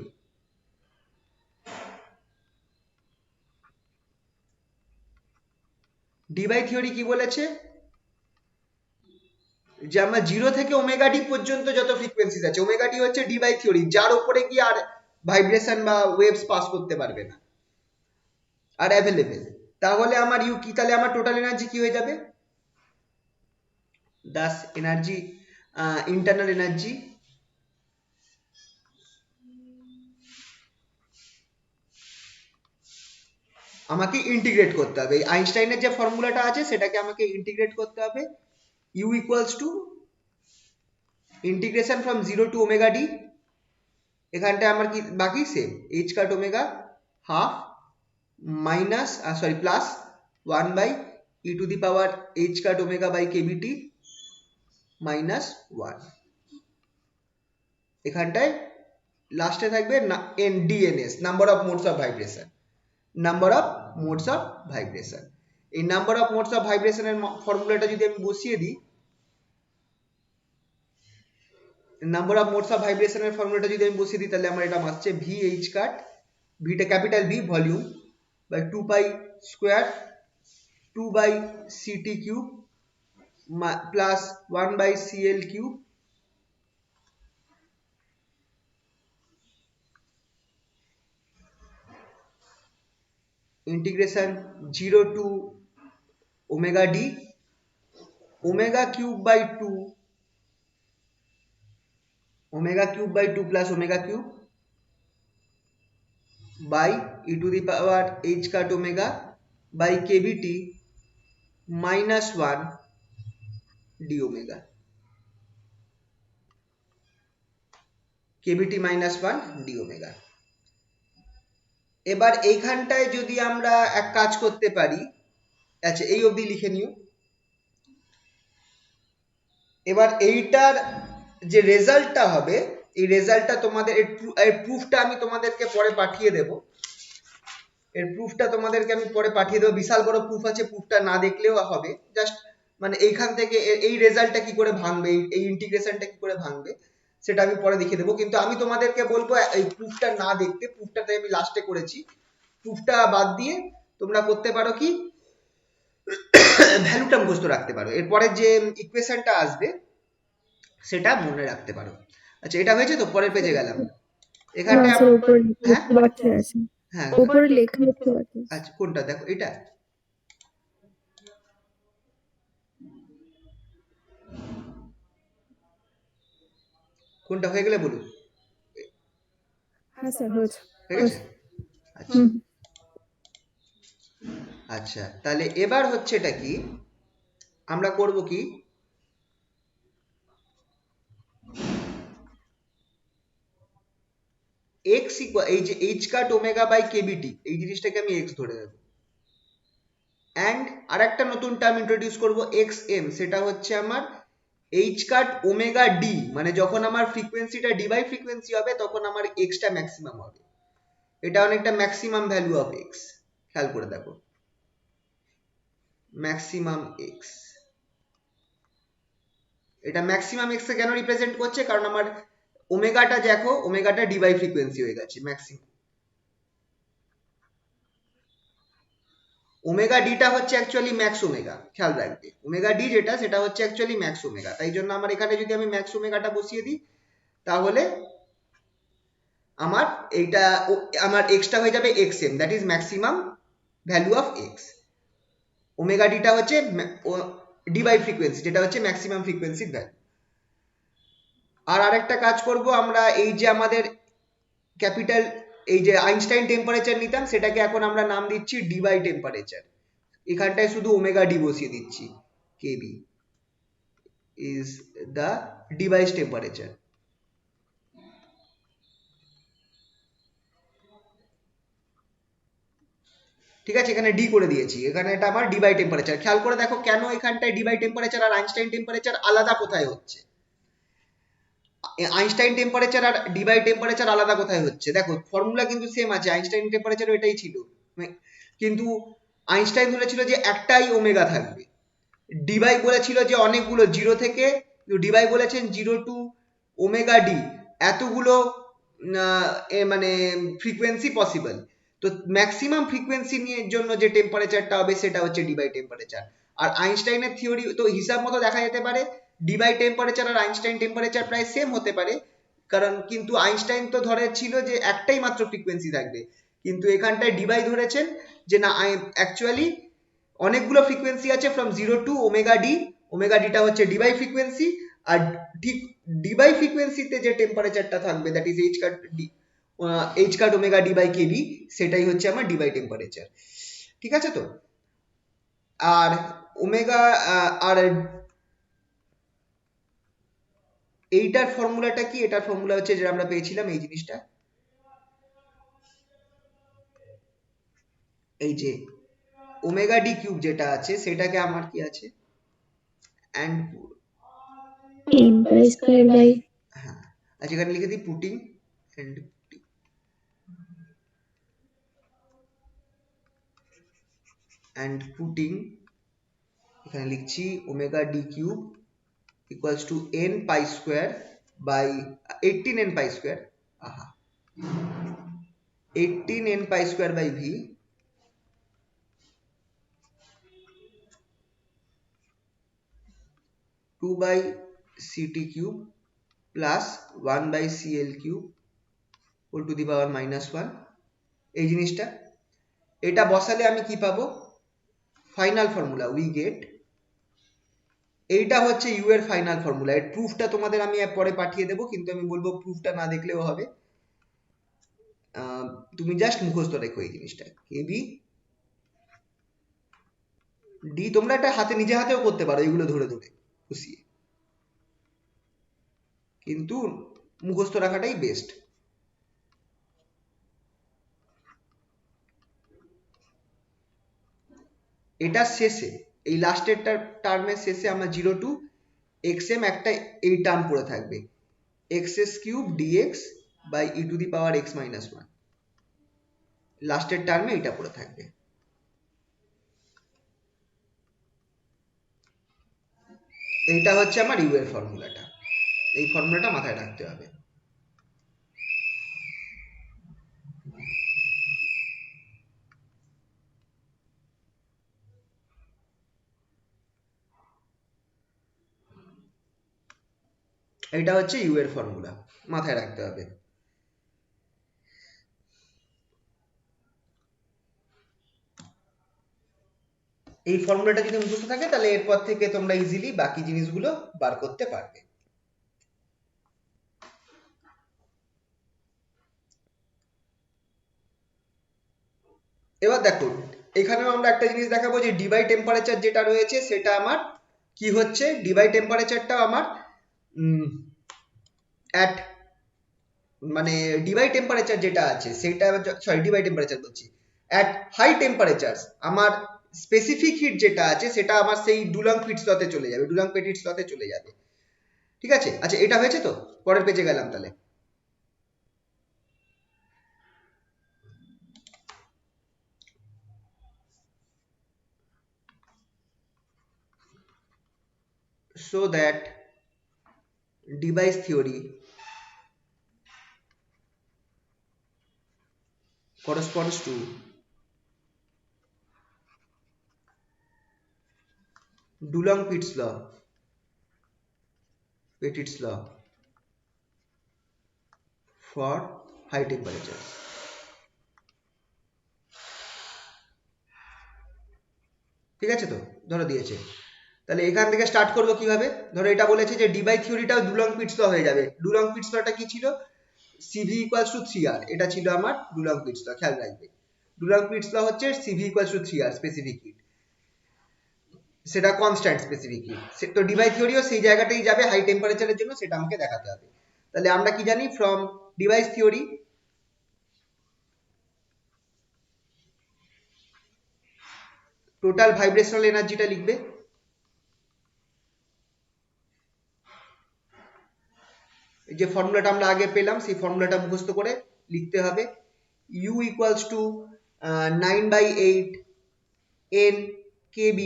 Debye theory কি বলেছে যে আমরা 0 থেকে ওমেগা ডি পর্যন্ত যত ফ্রিকোয়েন্সিজ আছে, ওমেগা ডি হচ্ছে ডিবাই থিওরি, যার উপরে কি আর ভাইব্রেশন বা ওয়েভস পাস করতে পারবে না, আর অ্যাভেলেবেল। তাহলে আমার ইউ কি, তাহলে আমার টোটাল এনার্জি কি হয়ে যাবে? দাস এনার্জি, ইন্টারনাল এনার্জি আমাকে ইন্টিগ্রেট করতে হবে, আইনস্টাইনের যে ফর্মুলাটা আছে সেটাকে আমাকে ইন্টিগ্রেট করতে হবে। U equals to integration from 0 to omega d, এখানটায় আমার কি বাকি same, h cut omega half minus sorry plus 1/e⁻ h cut omega by k b t -1, এখানটায় লাস্টে থাকবে NDNS, number of modes of vibration, number of modes of vibration. এই number of modes of ভাইব্রেশনের ফর্মুলাটা যদি আমি বসিয়ে দিই, নাম্বার অফ মোডস অফ ভাইব্রেশনের ফর্মুলাটা যদি আমি বসিয়ে দিই, তাহলে আমার এটা আসছে VH কাট, ভিটা capital V volume by 2 pi square 2/CT cube plus 1/CL cube integration 0 to omega D omega cube by 2 plus omega cube by e⁻h cut omega by k b t -1 d omega, k b t -1 d omega. এবার এইখানটায় যদি আমরা এক কাজ করতে পারি, আচ্ছা এই অবধি লিখে নিও। এবার এইটার যে রেজাল্টটা হবে, এই রেজাল্টটা তোমাদের, এর প্রুফটা আমি তোমাদেরকে পরে পাঠিয়ে দেব, এর প্রুফটা তোমাদেরকে আমি পরে পাঠিয়ে দেবো, বিশাল বড় প্রুফ আছে, প্রুফটা না দেখলেও হবে, জাস্ট মানে এইখান থেকে এই রেজাল্টটা কি করে ভাঙবে, এই ইন্টিগ্রেশনটা কি করে ভাঙবে সেটা আমি পরে দেখিয়ে দেবো। কিন্তু আমি তোমাদেরকে বলবো এই প্রুফটা না দেখতে, প্রুফটাতে আমি লাস্টে করেছি, প্রুফটা বাদ দিয়ে তোমরা করতে পারো কি ভ্যালুটা মুখস্থ রাখতে পারো, এরপরে যে ইকুয়েশনটা আসবে সেটা মনে রাখতে পারো। আচ্ছা, এটা হয়েছে তো, পরের পেজে গেলাম। না এখানটায় স্যার, উপরে হ্যাঁ লিখতে বাকি আছে। হ্যাঁ উপরে লেখা লিখতে বাকি আছে। আচ্ছা, কোনটা দেখো, এটা কোনটা হয়ে গেলে বলুন। হ্যাঁ স্যার, হয়েছে। ঠিক আছে, আচ্ছা। হুম। আচ্ছা, তাহলে এবার হচ্ছে এটা কি, আমরা করব কি, x এই যে h cut omega by k b t, এই জিনিসটাকে আমি x ধরে নেব, অ্যান্ড আর একটা নতুন টার্ম ইন্ট্রোডিউস করব xm, সেটা হচ্ছে আমার h কাট ওমেগা ডি, মানে যখন আমার ফ্রিকোয়েন্সিটা ডি বাই ফ্রিকোয়েন্সি হবে তখন আমার x টা ম্যাক্সিমাম হবে। এটা অনেকটা ম্যাক্সিমাম ভ্যালু অফ x, খেয়াল করে দেখো, ম্যাক্সিমাম x। এটা ম্যাক্সিমাম x কে কেন রিপ্রেজেন্ট করছে, কারণ আমার ওমেগাটা দেখো, ওমেগাটা ডি বাই ফ্রিকোয়েন্সি হয়ে গেছে ম্যাক্সিমাম। ওমেগা ডিটা হচ্ছে অ্যাকচুয়ালি ম্যাক্স ওমেগা, খেয়াল রাখবে, ওমেগা ডি যেটা সেটা হচ্ছে অ্যাকচুয়ালি ম্যাক্স ওমেগা। তাই জন্য আমার এখানে যদি আমি ম্যাক্স ওমেগাটা বসিয়ে দিই তাহলে আমার এইটা আমার এক্সটা হয়ে যাবে xm, that is maximum value of x। Omega ডিটা হচ্ছে ডি বাই ফ্রিকোয়েন্সি, যেটা হচ্ছে ম্যাক্সিমাম ফ্রিকোয়েন্সির ভ্যালু। আর আরেকটা কাজ করব আমরা, এই যে আমাদের ক্যাপিটাল, এই যে আইনস্টাইন টেম্পারেচার নিতাম সেটাকে এখন আমরা নাম দিচ্ছি ডি বাই টেম্পারেচার। এখানটায় শুধু ওমেগা ডি বসিয়ে দিচ্ছি, কেবি is the device temperature। ঠিক আছে, এখানে ডি করে দিয়েছি, এখানে এটা আমার ডি বাই টেম্পারেচার। খেয়াল করে দেখো কেন এখানটায় ডি বাই টেম্পারেচার আর আইনস্টাইন টেম্পারেচার আলাদা কোথায় হচ্ছে, আইনস্টাইন টেম্পারেচার আর ডি বাই টেম্পারেচার আলাদা কোথায় হচ্ছে, দেখো ফর্মুলা কিন্তু সেম আছে, আইনস্টাইন টেম্পারেচারও এটাই ছিল, কিন্তু আইনস্টাইন ধরেছিল যে একটাই ওমেগা থাকবে, ডিবাই বলেছিল যে অনেকগুলো জিরো থেকে, ডিবাই বলেছেন জিরো টু ওমেগা ডি এতগুলো মানে ফ্রিকোয়েন্সি পসিবল। তো ম্যাক্সিমাম ফ্রিকোয়েন্সি নিয়ে জন্য যে টেম্পারেচারটা হবে সেটা হচ্ছে ডিবাই টেম্পারেচার। আর আইনস্টাইনের থিওরি তো হিসাব মতো দেখা যেতে পারে ডিবাই টেম্পারেচার আর আইনস্টাইন টেম্পারেচার প্রায় সেম হতে পারে, কারণ কিন্তু আইনস্টাইন তো ধরেছিল যে একটাই মাত্র ফ্রিকোয়েন্সি থাকবে, কিন্তু এখানটায় ডিবাই ধরেছেন যে না, অ্যাকচুয়ালি অনেকগুলো ফ্রিকোয়েন্সি আছে from zero to omega D, omega ডিটা হচ্ছে ডি বাই ফ্রিকোয়েন্সি, আর ঠিক ডি বাই ফ্রিকোয়েন্সিতে যে টেম্পারেচারটা থাকবে that is H cut omega D by KB, সেটাই হচ্ছে আমার ডি বাই টেম্পারেচার। ঠিক আছে তো, আর ওমেগা আর এইটার ফর্মুলাটা কি, এটার ফর্মুলা হচ্ছে যেটা আমরা পেয়েছিলাম এই জিনিসটা, এই যে ওমেগা ডি কিউব যেটা আছে সেটাকে আমার কি আছে, and n pi square by হ্যাঁ, আচ্ছা এখানে লিখে দিই পুটিং অ্যান্ড পুটিং, এখানে লিখছি omega D cube equals to n pi square by 18n pi square, আহা 18n pi square by v, to by city cube plus 1 by CL cube whole to the power minus 1। এই জিনিসটা, এটা বসালে আমি কি পাবো, ফাইনাল ফর্মুলা উই গেট, এইটা হচ্ছে ইউ এর ফাইনাল ফর্মুলা। এর প্রুফটা তোমাদের আমি পরে পাঠিয়ে দেবো, কিন্তু আমি বলবো প্রুফটা না দেখলেও হবে, তুমি জাস্ট মুখস্থ রেখো এই জিনিসটা, কেবি ডি, তোমরা এটা হাতে নিজে হাতেও করতে পারো এগুলো ধরে ধরে খুশিয়ে, কিন্তু মুখস্থ রাখাটাই বেস্ট। এটা শেষে, এই লাস্টের টার্মের শেষে আমরা জিরো টু এক্সএম একটা এই টার্ম পড়ে থাকবে, x s cube d x by e to the power x minus one, লাস্টের টার্মে এটা পড়ে থাকবে। এইটা হচ্ছে আমার ইউ এর ফর্মুলাটা, এই ফর্মুলাটা মাথায় রাখতে হবে। এটা হচ্ছে ইউ এর ফর্মুলা, মাথায় রাখতে হবে। এই ফর্মুলাটা যদি মুখস্থ থাকে তাহলে এরপর থেকে তোমরা ইজিলি বাকি জিনিসগুলো বার করতে পারবে। এবার দেখো, এখানেও আমরা একটা জিনিস দেখাবো যে ডিবাই টেম্পারেচার যেটা রয়েছে সেটা আমার কি হচ্ছে, ডিবাই টেম্পারেচারটা আমার অ্যাট মানে ডিবাই টেম্পারেচার যেটা আছে সেটা, সরি ডিবাই টেম্পারেচার বলছি, অ্যাট হাই টেম্পারেচার আমার স্পেসিফিক হিট যেটা আছে সেটা আমার সেই ডুলং পিটস লতে চলে যাবে, ডুলং পেটিটস লতে চলে যাবে। ঠিক আছে, আচ্ছা এটা হয়েছে তো, পরের পেজে গেলাম তাহলে। So that Debye's theory corresponds to Dulong-Petit's law, Petit's law for high temperatures. ঠিক আছে তো, ধরো দিয়েছে, তাহলে এখান থেকে স্টার্ট করবো কিভাবে। ধরো এটা বলেছে যে ডিবাই থিওরিটাও ডুলং পিটস ল হয়ে যাবে। ডুলং পিটস লটা কি ছিল, সিভি ইকুয়ালস টু 3R, এটা ছিল আমার ডুলং পিটস ল, খেয়াল রাখবে। ডুলং পিটস ল হচ্ছে CV equals to 3R specific hit, সেটা কনস্ট্যান্ট স্পেসিফিক হিট। তো ডিবাই থিওরিও সেই জায়গাটাই যাবে হাই টেম্পারেচারের জন্য, সেটা আমাকে দেখাতে হবে। তাহলে আমরা কি জানি from Debye's theory, total vibrational এনার্জিটা লিখবে, এই যে ফর্মুলাটা আমরা আগে পেলাম সেই ফর্মুলাটা মুখস্থ করে লিখতে হবে। U equals to 9/8 n kb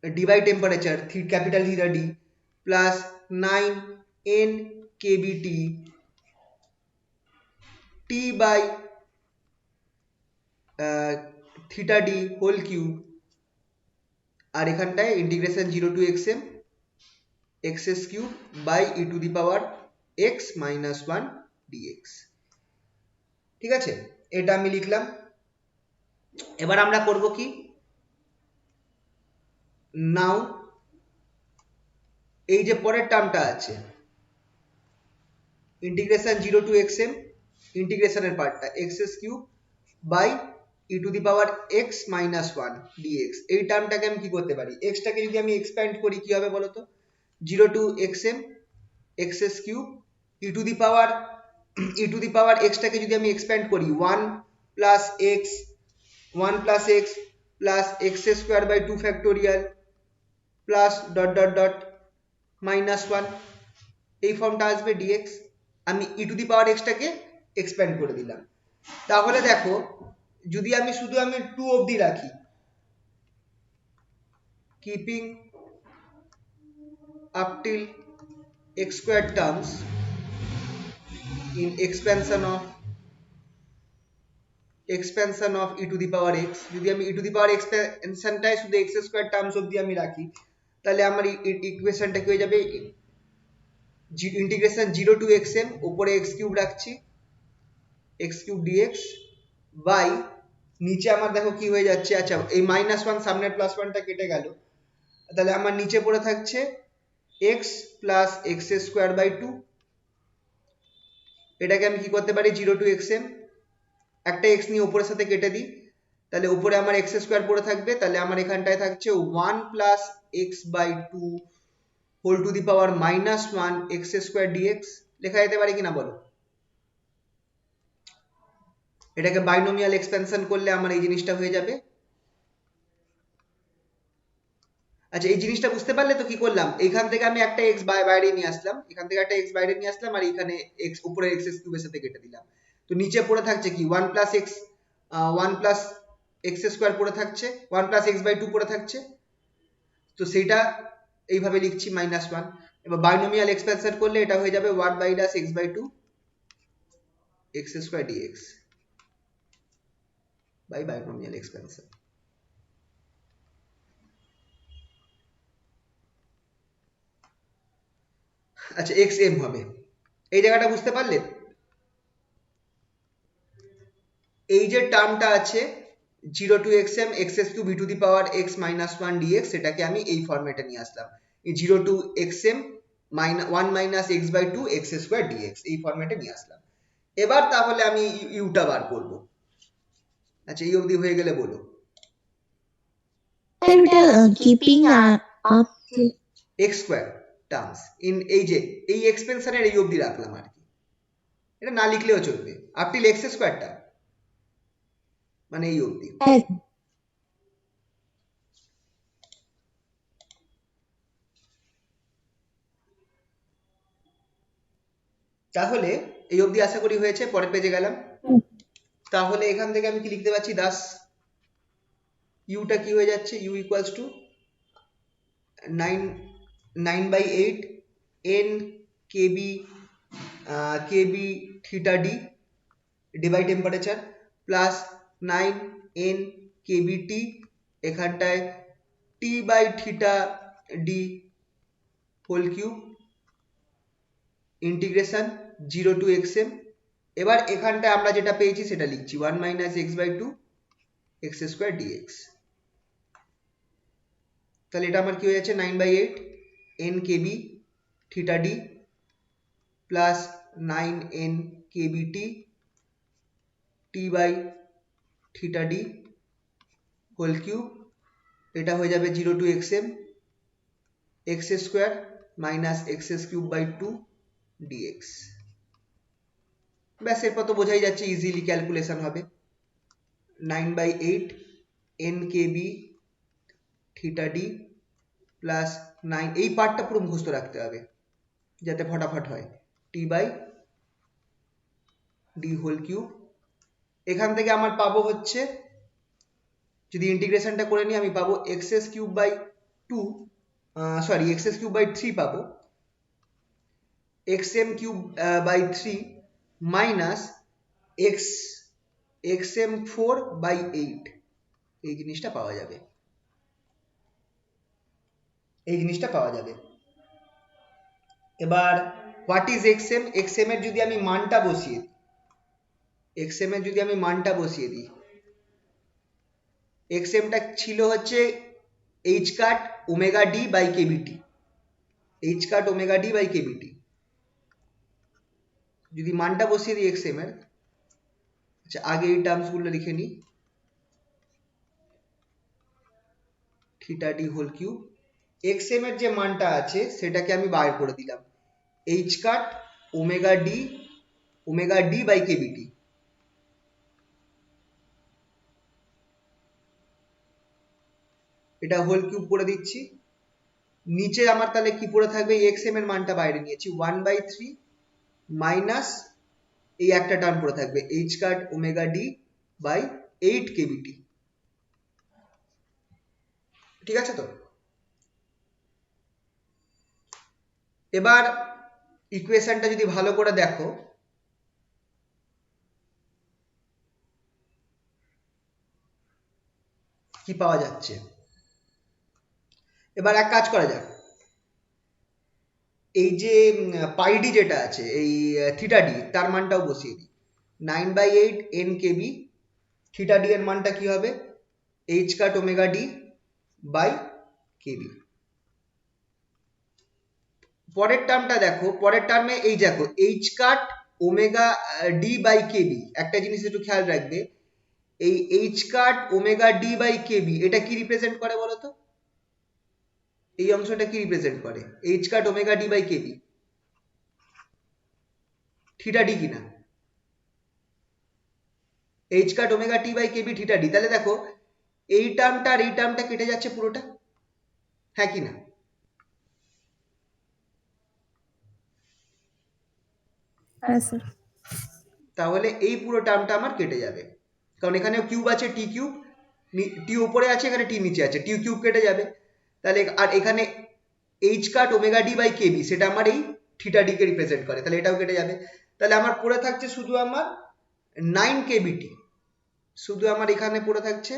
Debye temperature capital theta D plus 9 n kbt t by theta d whole cube, আর এখানটায় integration 0 to xm xs cube by e to the power x minus 1 dx। ঠিক আছে, এটা আমি লিখলাম। এবার আমরা করব কি, নাও এই যে পরের টার্মটা আছে ইন্টিগ্রেশন 0 টু xm, ইন্টিগ্রেশনের পার্টটা xs cube by e to the power x minus 1 dx। এই টার্মটাকে আমি কি করতে পারি, x টাকে যদি আমি এক্সপ্যান্ড করি কি হবে বলো তো, 0 to xm xs cube e to the power x টাকে যদি আমি এক্সপ্যান্ড করি 1 plus x 1 plus x plus x square by 2 factorial plus dot dot dot minus 1, এই ফর্মটা আসবে dx। আমি e to the power x টাকে এক্সপ্যান্ড করে দিলাম। তাহলে দেখো, যদি আমি শুধু 2 অবধি রাখি, keeping up till x square terms in expansion of e to the power x, যদি আমি e to the power এক্সপেনশনটাই শুধু x স্কয়ার টার্মস অবধি আমি রাখি, তাহলে আমার ইকুয়েশনটা কি হয়ে যাবে, ইন্টিগ্রেশন 0 টু xm উপরে x কিউব রাখছি x কিউব dx বাই নিচে আমার দেখো কি হয়ে যাচ্ছে, আচ্ছা এই মাইনাস 1 সামনের প্লাস 1টা কেটে গেল, তাহলে আমার নিচে পড়ে থাকছে x plus x square by 2। এটাকে আমি কি করতে পারি, 0 টু xm একটা x নিয়ে উপরের সাথে কেটে দিই, তাহলে উপরে আমার x স্কয়ার পড়ে থাকবে, তাহলে আমার এখানটায় থাকছে 1 plus x by 2 whole to the power minus 1 x square dx। লেখা যেতে পারে কিনা বলো, এটাকে বাইনোমিয়াল এক্সপেনশন করলে আমার এই জিনিসটা হয়ে যাবে। আচ্ছা এই জিনিসটা বুঝতে পারলে তো, কি করলাম, এখান থেকে আমি একটা x বাইরে নিয়ে আসলাম, এখান থেকে একটা x বাইরে নিয়ে আসলাম, আর এখানে x উপরে x কিউবের সাথে কেটে দিলাম। তো নিচে পড়ে থাকছে কি 1 plus x 1 plus x square পড়ে থাকছে, 1 প্লাস x বাই 2 পড়ে থাকছে, তো সেইটা এইভাবে লিখছি মাইনাস 1। এবার বাইনোমিয়াল এক্সপেনশন করলে এটা হয়ে যাবে 1 minus x by 2 x square dx by binomial expansion. আচ্ছা এক্স এম হবে, এই জায়গাটা বুঝতে পারলে? এই যে টার্মটা আছে 0 to xm xs cube e to the power x minus 1 dx, সেটাকে আমি এই ফরম্যাটে নিয়ে আসলাম, এই 0 to xm 1 minus x by 2 x square dx, এই ফরম্যাটে নিয়ে আসলাম। এবার তাহলে আমি ইউটা বার করব। আচ্ছা এই অবধি হয়ে গেলে বলো। স্যার ওটা keeping up x square terms in এই যে এই এক্সপেনশনের এই অবধি রাখলাম আর কি, এটা না লিখলেও চলবে, আপ টিল x স্কোয়ারটা মানে এই অবধি। হ্যাঁ তাহলে এই অবধি আশা করি হয়েছে, পরের পেজে গেলাম। তাহলে এখান থেকে আমি কি লিখতে পারছি, দাস ইউটা কি হয়ে যাচ্ছে, U equals to 9/8 n KB KB theta D Debye temperature plus 9 n KB T, এখানটায় T by theta D whole cube integration 0 to xm। এবার এখানটায় আমরা যেটা পেয়েছি সেটা লিখছি 1 minus x by 2 x square dx। তাহলে এটা আমার কি হয়ে যাচ্ছে 9/8 n k b theta d plus 9 n KB t t by theta D whole cube, এটা হয়ে যাবে 0 to xm x square minus x cube by 2 dx। ব্যাস এরপর তো বোঝাই যাচ্ছে, ইজিলি ক্যালকুলেশন হবে। 9/8 n k b theta d plus 9, এই পার্টটা পুরো মুখস্থ রাখতে হবে যাতে ফটাফট হয়, টি বাই ডি হোল কিউব। এখান থেকে আমার পাবো হচ্ছে, যদি ইন্টিগ্রেশনটা করে নিই আমি পাবো x cube by 2, sorry x cube by 3 পাবো, xm cube by 3 minus xm 4/8, এই জিনিসটা পাওয়া যাবে, এই জিনিসটা পাওয়া যাবে। এবার হোয়াট ইজ xm, xm এর যদি আমি মানটা বসিয়ে দিই, xm এর যদি আমি মানটা বসিয়ে দিই, xm টা ছিল হচ্ছে h cut omega D by k b t, h cut omega D by k b t, যদি মানটা বসিয়ে দিই xm এর, আচ্ছা আগে এই টার্মস গুলো লিখে নিই, theta D whole cube, xm এর যে মানটা আছে সেটাকে আমি বার করে দিলাম h cut omega D by k b t, এটা হোল কিউব করে দিচ্ছি। নিচে আমার তাহলে কি পড়ে থাকবে, xm এর মানটা বাইরে নিয়েছি 1/3 মাইনাস এই একটা টার্ম পড়ে থাকবে h cut omega D by 8 k b t, ঠিক আছে তো? এবার ইকুয়েশনটা যদি ভালো করে দেখো, কি পাওয়া যাচ্ছে। এবার এক কাজ করা যাক, এই যে পাইডি যেটা আছে এই থিটা ডি, তার মানটাও বসিয়ে দিই 9/8 n কেবি, থিটা ডি এর মানটা কি হবে h cut omega D by KB. পরের টার্মটা দেখো, পরের টার্মে এই দেখো h cut omega D by KB, একটা জিনিস একটু খেয়াল রাখবে, এই h cut omega D by KB এটা কি রিপ্রেজেন্ট করে বলো তো, এই অংশটা কি রিপ্রেজেন্ট করে, h cut omega D by k b, theta d কিনা, h cut omega t by k b theta d. তাহলে দেখো এই টার্মটা আর এই টার্মটা কেটে যাচ্ছে পুরোটা, হ্যাঁ কি না? হ্যাঁ স্যার তাহলে এই পুরো টার্মটা আমার কেটে যাবে, কারণ এখানে কিউব আছে টি কিউব, টি উপরে আছে এখানে টি নিচে আছে, টি কিউব কেটে যাবে। তাহলে আর এখানে h cut omega D by KB সেটা আমার এই থিটা ডি কে রিপ্রেজেন্ট করে, তাহলে এটাও কেটে যাবে। তাহলে আমার পড়ে থাকছে শুধু আমার 9 কেবিটি, শুধু আমার এখানে পড়ে থাকছে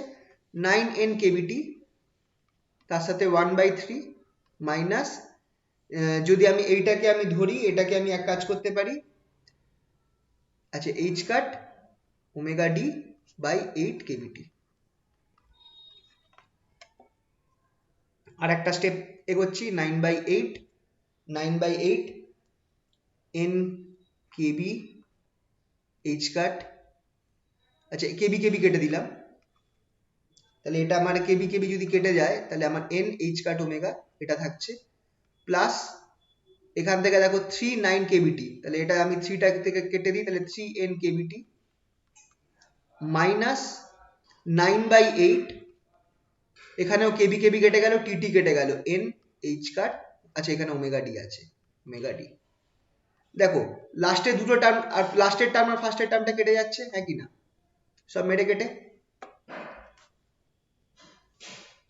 9 n কেবিটি, তার সাথে 1/3 মাইনাস যদি আমি এইটাকে আমি ধরি, এটাকে আমি এক কাজ করতে পারি, আচ্ছা H cut omega D by 8 KBT. আর একটা স্টেপ এগোচ্ছি, 9/8 এন কেবি এইচ কাট, আচ্ছা কেবি কেবি কেটে দিলাম, তাহলে এটা আমার কেবি কেবি যদি কেটে যায় তাহলে আমার এন এইচ কাট ওমেগা এটা থাকছে, প্লাস এখান থেকে দেখো 3 9 কেবিটি, তাহলে এটা আমি 3টা থেকে কেটে দিই, তাহলে 3 n কেবিটি মাইনাস 9/8, এখানেও কেবি কেবি কেটে গেল, টিটি কেটে গেল, এন এইচ কাট, আচ্ছা এখানে ওমেগা ডি আছে, ওমেগা ডি। দেখো লাস্টের দুটো টার্ম আর লাস্টের টার্ম আর ফার্স্টের টার্মটা কেটে যাচ্ছে, হ্যাঁ কি না? সব মেরে কেটে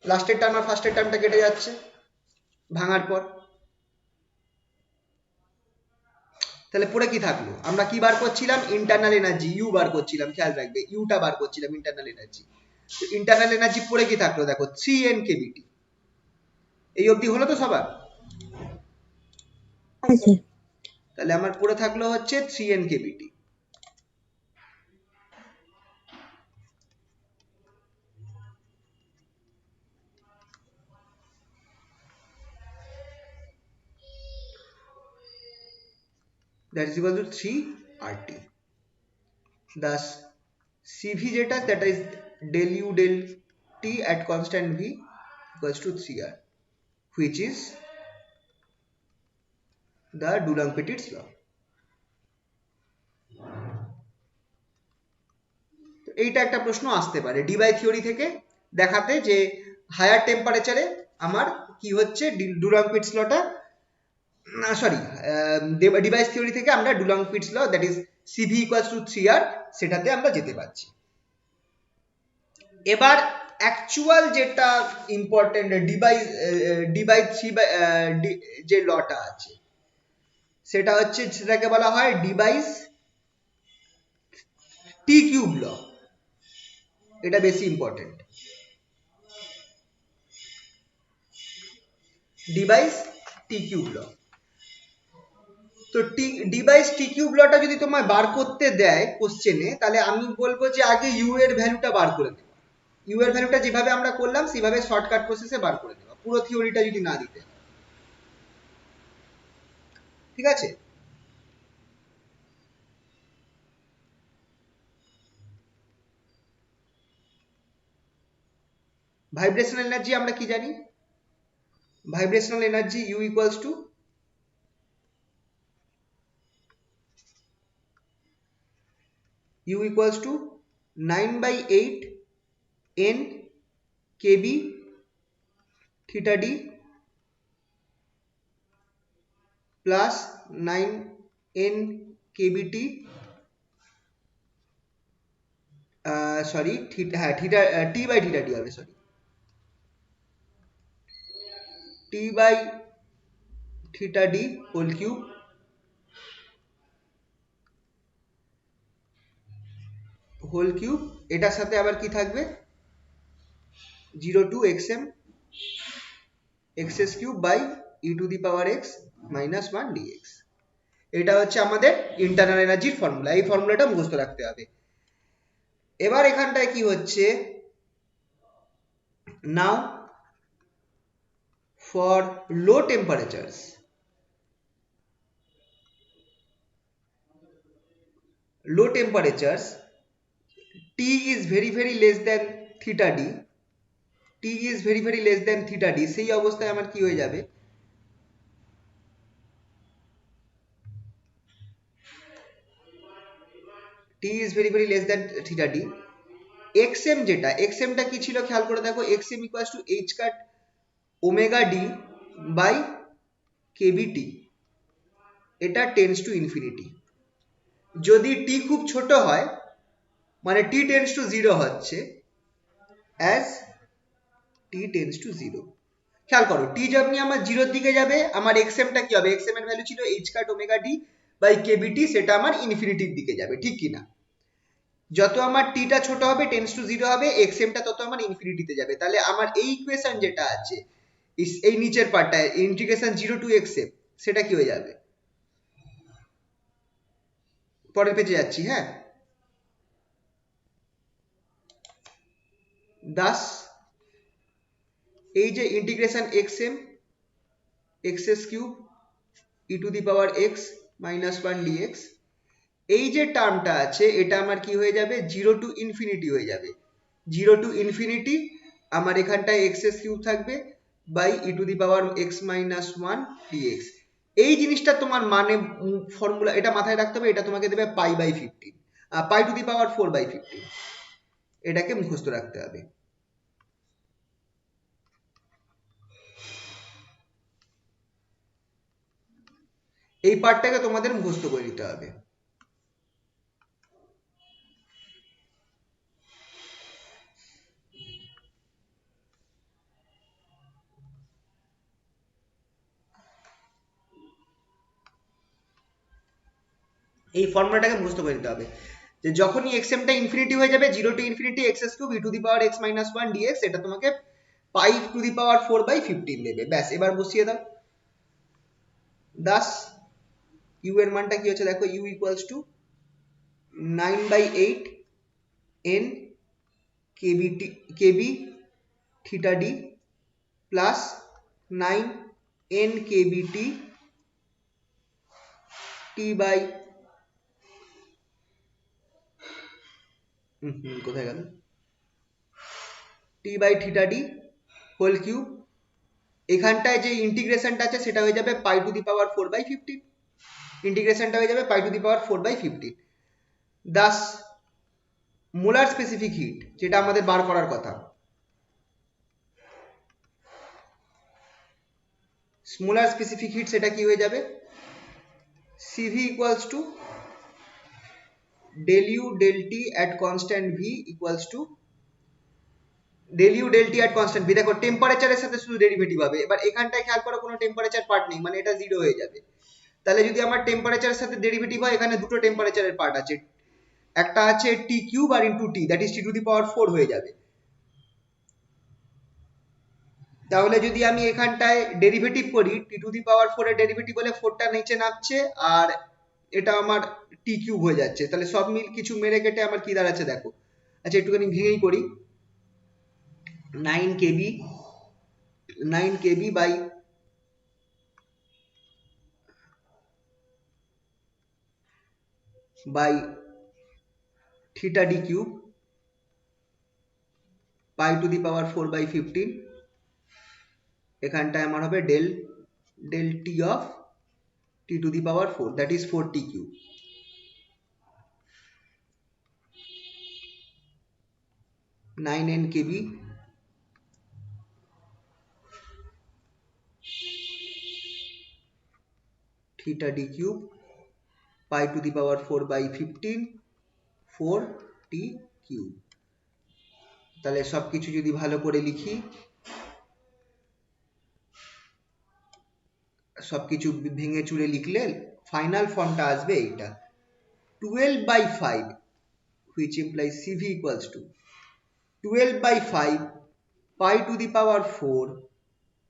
লাস্টের টার্ম আর ফার্স্টের টার্মটা কেটে যাচ্ছে ভাঙার পর, তাহলে পরে কি থাকলো? আমরা কি বার করছিলাম? ইন্টারনাল এনার্জি ইউ বার করছিলাম, খেয়াল রাখবে ইউটা বার করছিলাম, ইন্টারনাল এনার্জি। তো ইন্টারনাল এনার্জি পরে কি থাকলো দেখো, 3 n কেবিটি। এই অবধি হলো তো সবার? আচ্ছা তাহলে আমার পরে থাকলো হচ্ছে 3 n kBT. that is equal to 3 RT. Thus CV যেটা, that is del U del T at constant V equals to 3R, which is the Dulong-Petit's law. এইটা একটা প্রশ্ন আসতে পারে ডিবাই থিওরি থেকে, দেখাতে যে হায়ার টেম্পারেচারে আমার কি হচ্ছে, ডুলং-পিটস লটা, সরি ডিভাইস থিওরি থেকে আমরা Dulong Petit's law, that is CV equals to 3R, সেটাতে আমরা যেতে পারছি। এবার অ্যাকচুয়াল যেটা ইম্পর্টেন্ট ডিবাই থ্রি যে লটা আছে সেটা হচ্ছে, সেটাকে বলা হয় ডিভাইস টি কিউব ল। এটা বেশি ইম্পর্টেন্ট, ডিভাইস টি কিউব ল। তো ডিভাইস টি কিউব লটা যদি তোমায় বার করতে দেয় কোশ্চেনে, তাহলে আমি বলবো যে আগে ইউ এর ভ্যালুটা বার করে দেবো। ইউ এর ভ্যালুটা যেভাবে আমরা করলাম সেভাবে শর্টকাট প্রসেসে বার করে দেবো, পুরো থিওরিটা যদি না দিতে, ঠিক আছে? ভাইব্রেশনাল এনার্জি আমরা কি জানি? Vibrational energy u equals to U equals to 9/8 n kb theta d plus 9 n kbt, sorry theta, হ্যাঁ theta t by theta d হবে, sorry t by theta d whole cube এটার সাথে আবার কি থাকবে, 0 to xm xs cube by e to the power x minus 1 dx। এটা হচ্ছে আমাদের ইন্টারনাল এনার্জির ফর্মুলা, এই ফর্মুলাটা মুখস্থ রাখতে হবে। এবার এখানটায় কি হচ্ছে, now for low temperatures T is very very less than theta d, T is very very less than theta d, সেই অবস্থায় আমার কি হয়ে যাবে, T is very very less than theta d, xm যেটা, xm টা কি ছিল খেয়াল করে দেখো, xm equals to h cut omega d by kbt, এটা টেন্ডস টু ইনফিনিটি। যদি t খুব ছোট হয়, মানে t টেন্ডস টু 0 হচ্ছে, as t টেন্ডস টু 0, খেয়াল করো t যখন আমার 0 এর দিকে যাবে, আমার xm টা কি হবে, xm এর ভ্যালু ছিল h cut omega d by kbt, সেটা আমার ইনফিনিটির দিকে যাবে, ঠিক কি না? যত আমার t টা ছোট হবে টেন্ডস টু 0 হবে, xm টা তত আমার ইনফিনিটিতে যাবে। তাহলে আমার এই ইকুয়েশন যেটা আছে এই নিচের পার্টটা ইন্টিগ্রেশন 0 টু x এ সেটা কি হয়ে যাবে? পরের পেজে যাচ্ছি, হ্যাঁ। দাস এই যে integration xm x cube e to the power x minus 1 dx, এই যে টার্মটা আছে এটা আমার কি হয়ে যাবে? 0 টু ইনফিনিটি হয়ে যাবে। 0 টু ইনফিনিটি আমার এখানটায় x কিউব থাকবে by e to the power x minus 1 dx। এই জিনিসটা তোমার মানে ফর্মুলা, এটা মাথায় রাখতে হবে, এটা তোমাকে দেবে pi by 15, pi to the power 4 by 15, এটাকে মুখস্থ রাখতে হবে। এই পার্টটাকে তোমাদের মুখস্থ করে নিতে হবে। এই ফর্মুলাটাকে মুখস্থ করে নিতে হবে যে যখনই xmটা ইনফিনিটি হয়ে যাবে 0 to infinity x cube e to the power x minus 1 dx, এটা তোমাকে পাই টু দি পাওয়ার 4 বাই 15 দেবে। ব্যাস, এবার বসিয়ে দাও। দাস u এর মানটা কি হচ্ছে দেখো, u equals to 9/8 n kb থিটা d plus 9 n kb t by কোথায় গেল, t by theta d whole cube. এখানটায় যে ইন্টিগ্রেশনটা আছে সেটা হয়ে যাবে pi to the power 4 by 15, ইন্টিগ্রেশনটা হয়ে যাবে pi to the power 4 by 15। Thus molar specific heat যেটা আমাদের বার করার কথা, মোলার স্পেসিফিক হিট সেটা কি হয়ে যাবে? cv equals to del u del t at constant v equals to del u del t at constant v। দেখো টেম্পারেচারের সাথে শুধু ডেরিভেটিভ হবে, এবার এখানটায় খেয়াল করো কোনো টেম্পারেচার পার্ট নেই, মানে এটা 0 হয়ে যাবে। তাহলে যদি আমার টেম্পারেচারের সাথে ডেরিভেটিভ হয়, এখানে দুটো টেম্পারেচারের পার্ট আছে, একটা আছে টি কিউব আর into T, that is T to the power 4 হয়ে যাবে। তাহলে যদি আমি এখানটায় ডেরিভেটিভ করি, টি টু দি পাওয়ার 4 এর ডেরিভেটিভ হলে 4টা নিচে নামছে আর এটা আমার টি কিউব হয়ে যাচ্ছে। তাহলে সব মিল কিছু মেরে কেটে আমার কি দাঁড়াচ্ছে দেখো, আচ্ছা একটুখানি ভেঙেই করি, 9 kb by theta d cube pi to the power 4 by 15, এখানটায় আমার হবে del t of t to the power 4, that is 4t cube। 9 n kb theta d cube pi to the power 4 by 15 4t cube। তাহলে সবকিছু যদি ভালো করে লিখি, সবকিছু ভেঙে চুরে লিখলে ফাইনাল ফর্মটা আসবে এইটা 12/5, which implies cv equals to 12/5 pi to the power 4,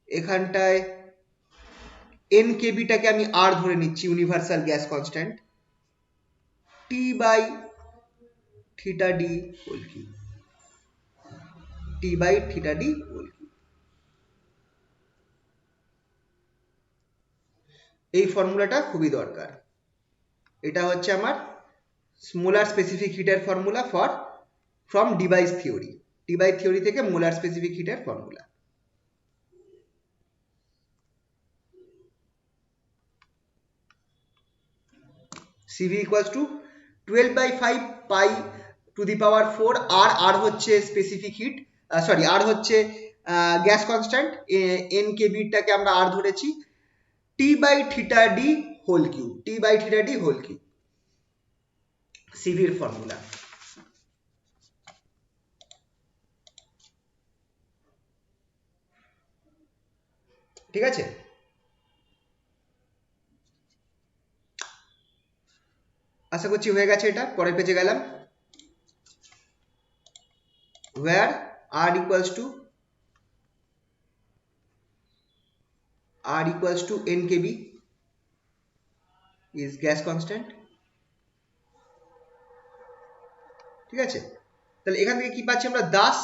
এখানটায় n kb টাকে আমি r ধরে নিচ্ছি, universal gas constant, t by theta d whole cube, t by theta d whole cube. এই ফর্মুলাটা খুবই দরকার, এটা হচ্ছে আমার মোলার স্পেসিফিক হিটের formula from Debye's theory, Debye's theory থেকে মোলার স্পেসিফিক হিটের formula. cv equals to 12/5 pi to the power 4, আর হচ্ছে স্পেসিফিক হিট, সরি আর হচ্ছে গ্যাস কনস্ট্যান্ট, n kb টাকে আমরা r ধরেছি, t by theta d whole cube, t by theta d whole cube cv এর formula. ঠিক আছে, আশা করছি হয়ে গেছে। এটা পরের পেজে গেলাম, where r equals to R equals to n kb is gas constant। ঠিক আছে, তাহলে এখান থেকে কি পাচ্ছি আমরা, দাস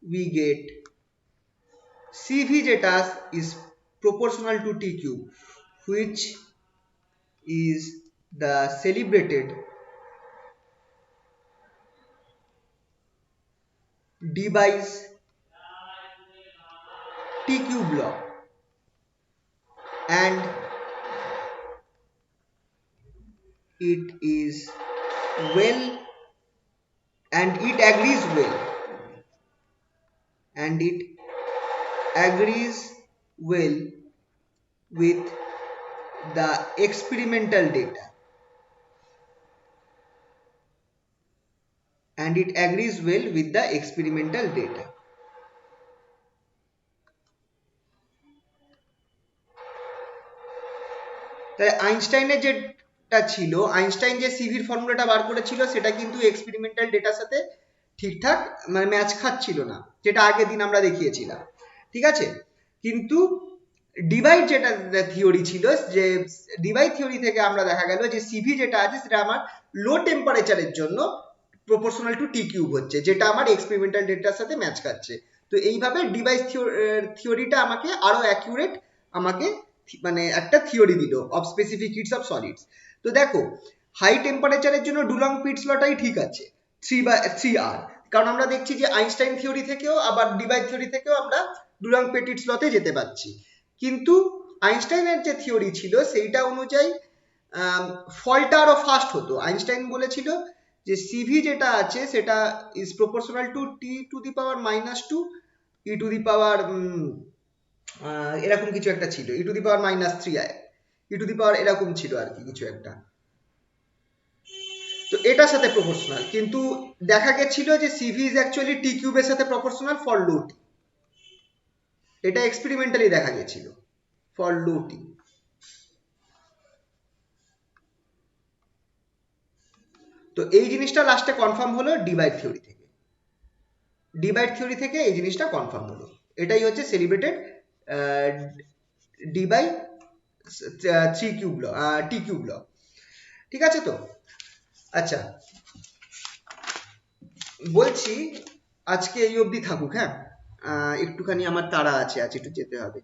we get CV যেটা is proportional to T cube, which is the celebrated Debye's T cube law, and it is well, and it agrees well, and it agrees well with the experimental data, and it agrees well with the experimental data। তাহলে আইনস্টাইনের যেটা ছিল, Einstein যে সিভির ফর্মুলাটা বার করেছিল সেটা কিন্তু experimental ডেটার সাথে ঠিকঠাক মানে ম্যাচ খাচ্ছিল না, যেটা আগের দিন আমরা দেখিয়েছিলাম। ঠিক আছে, কিন্তু ডিভাইড যেটা থিওরি ছিল, যে ডিভাইড থিওরি থেকে আমরা দেখা গেল যে সিভি যেটা আছে সেটা আমার লো টেম্পারেচারের জন্য প্রপোর্শনাল টু টি কিউব হচ্ছে, যেটা আমার এক্সপেরিমেন্টাল ডেটার সাথে ম্যাচ খাচ্ছে। তো এইভাবে ডিভাইস থিওরিটা আমাকে আরো অ্যাকিউরেট আমাকে মানে একটা থিওরি দিল of specific heats of solids. তো দেখো, হাই টেম্পারেচারের জন্য ডুলং পিটস লটাই ঠিক আছে 3/3R, কারণ আমরা দেখছি যে আইনস্টাইন থিওরি থেকেও আবার ডিভাইড থিওরি থেকেও আমরা ডুলং পেটিটস লতে যেতে পারছি। কিন্তু আইনস্টাইনের যে থিওরি ছিল সেইটা অনুযায়ী ফলটা আরো ফাস্ট হতো। আইনস্টাইন বলেছিল যে সিভি যেটা আছে সেটা is proportional to T to the power -2 E to the power এরকম কিছু একটা ছিল, ই to the power -3 E to the power এরকম ছিল আর কি কিছু একটা। তো এটার সাথে প্রপোর্শনাল, কিন্তু দেখা গেছিল যে সিভি ইজ অ্যাকচুয়ালি টি কিউবের সাথে প্রপোর্শনাল ফর লো টি, এটা এক্সপেরিমেন্টালি দেখা গেছিল ফর লো টি। তো এই জিনিসটা লাস্টে কনফার্ম হলো ডিভাইড থিওরি থেকে, ডিভাইড থিওরি থেকে এই জিনিসটা কনফার্ম হলো। এটাই হচ্ছে celebrated Debye 3 cube law, T cube law. ঠিক আছে তো, আচ্ছা বলছি আজকে এই অবধি থাকুক। হ্যাঁ, একটুখানি আমার তাড়া আছে, একটু যেতে হবে।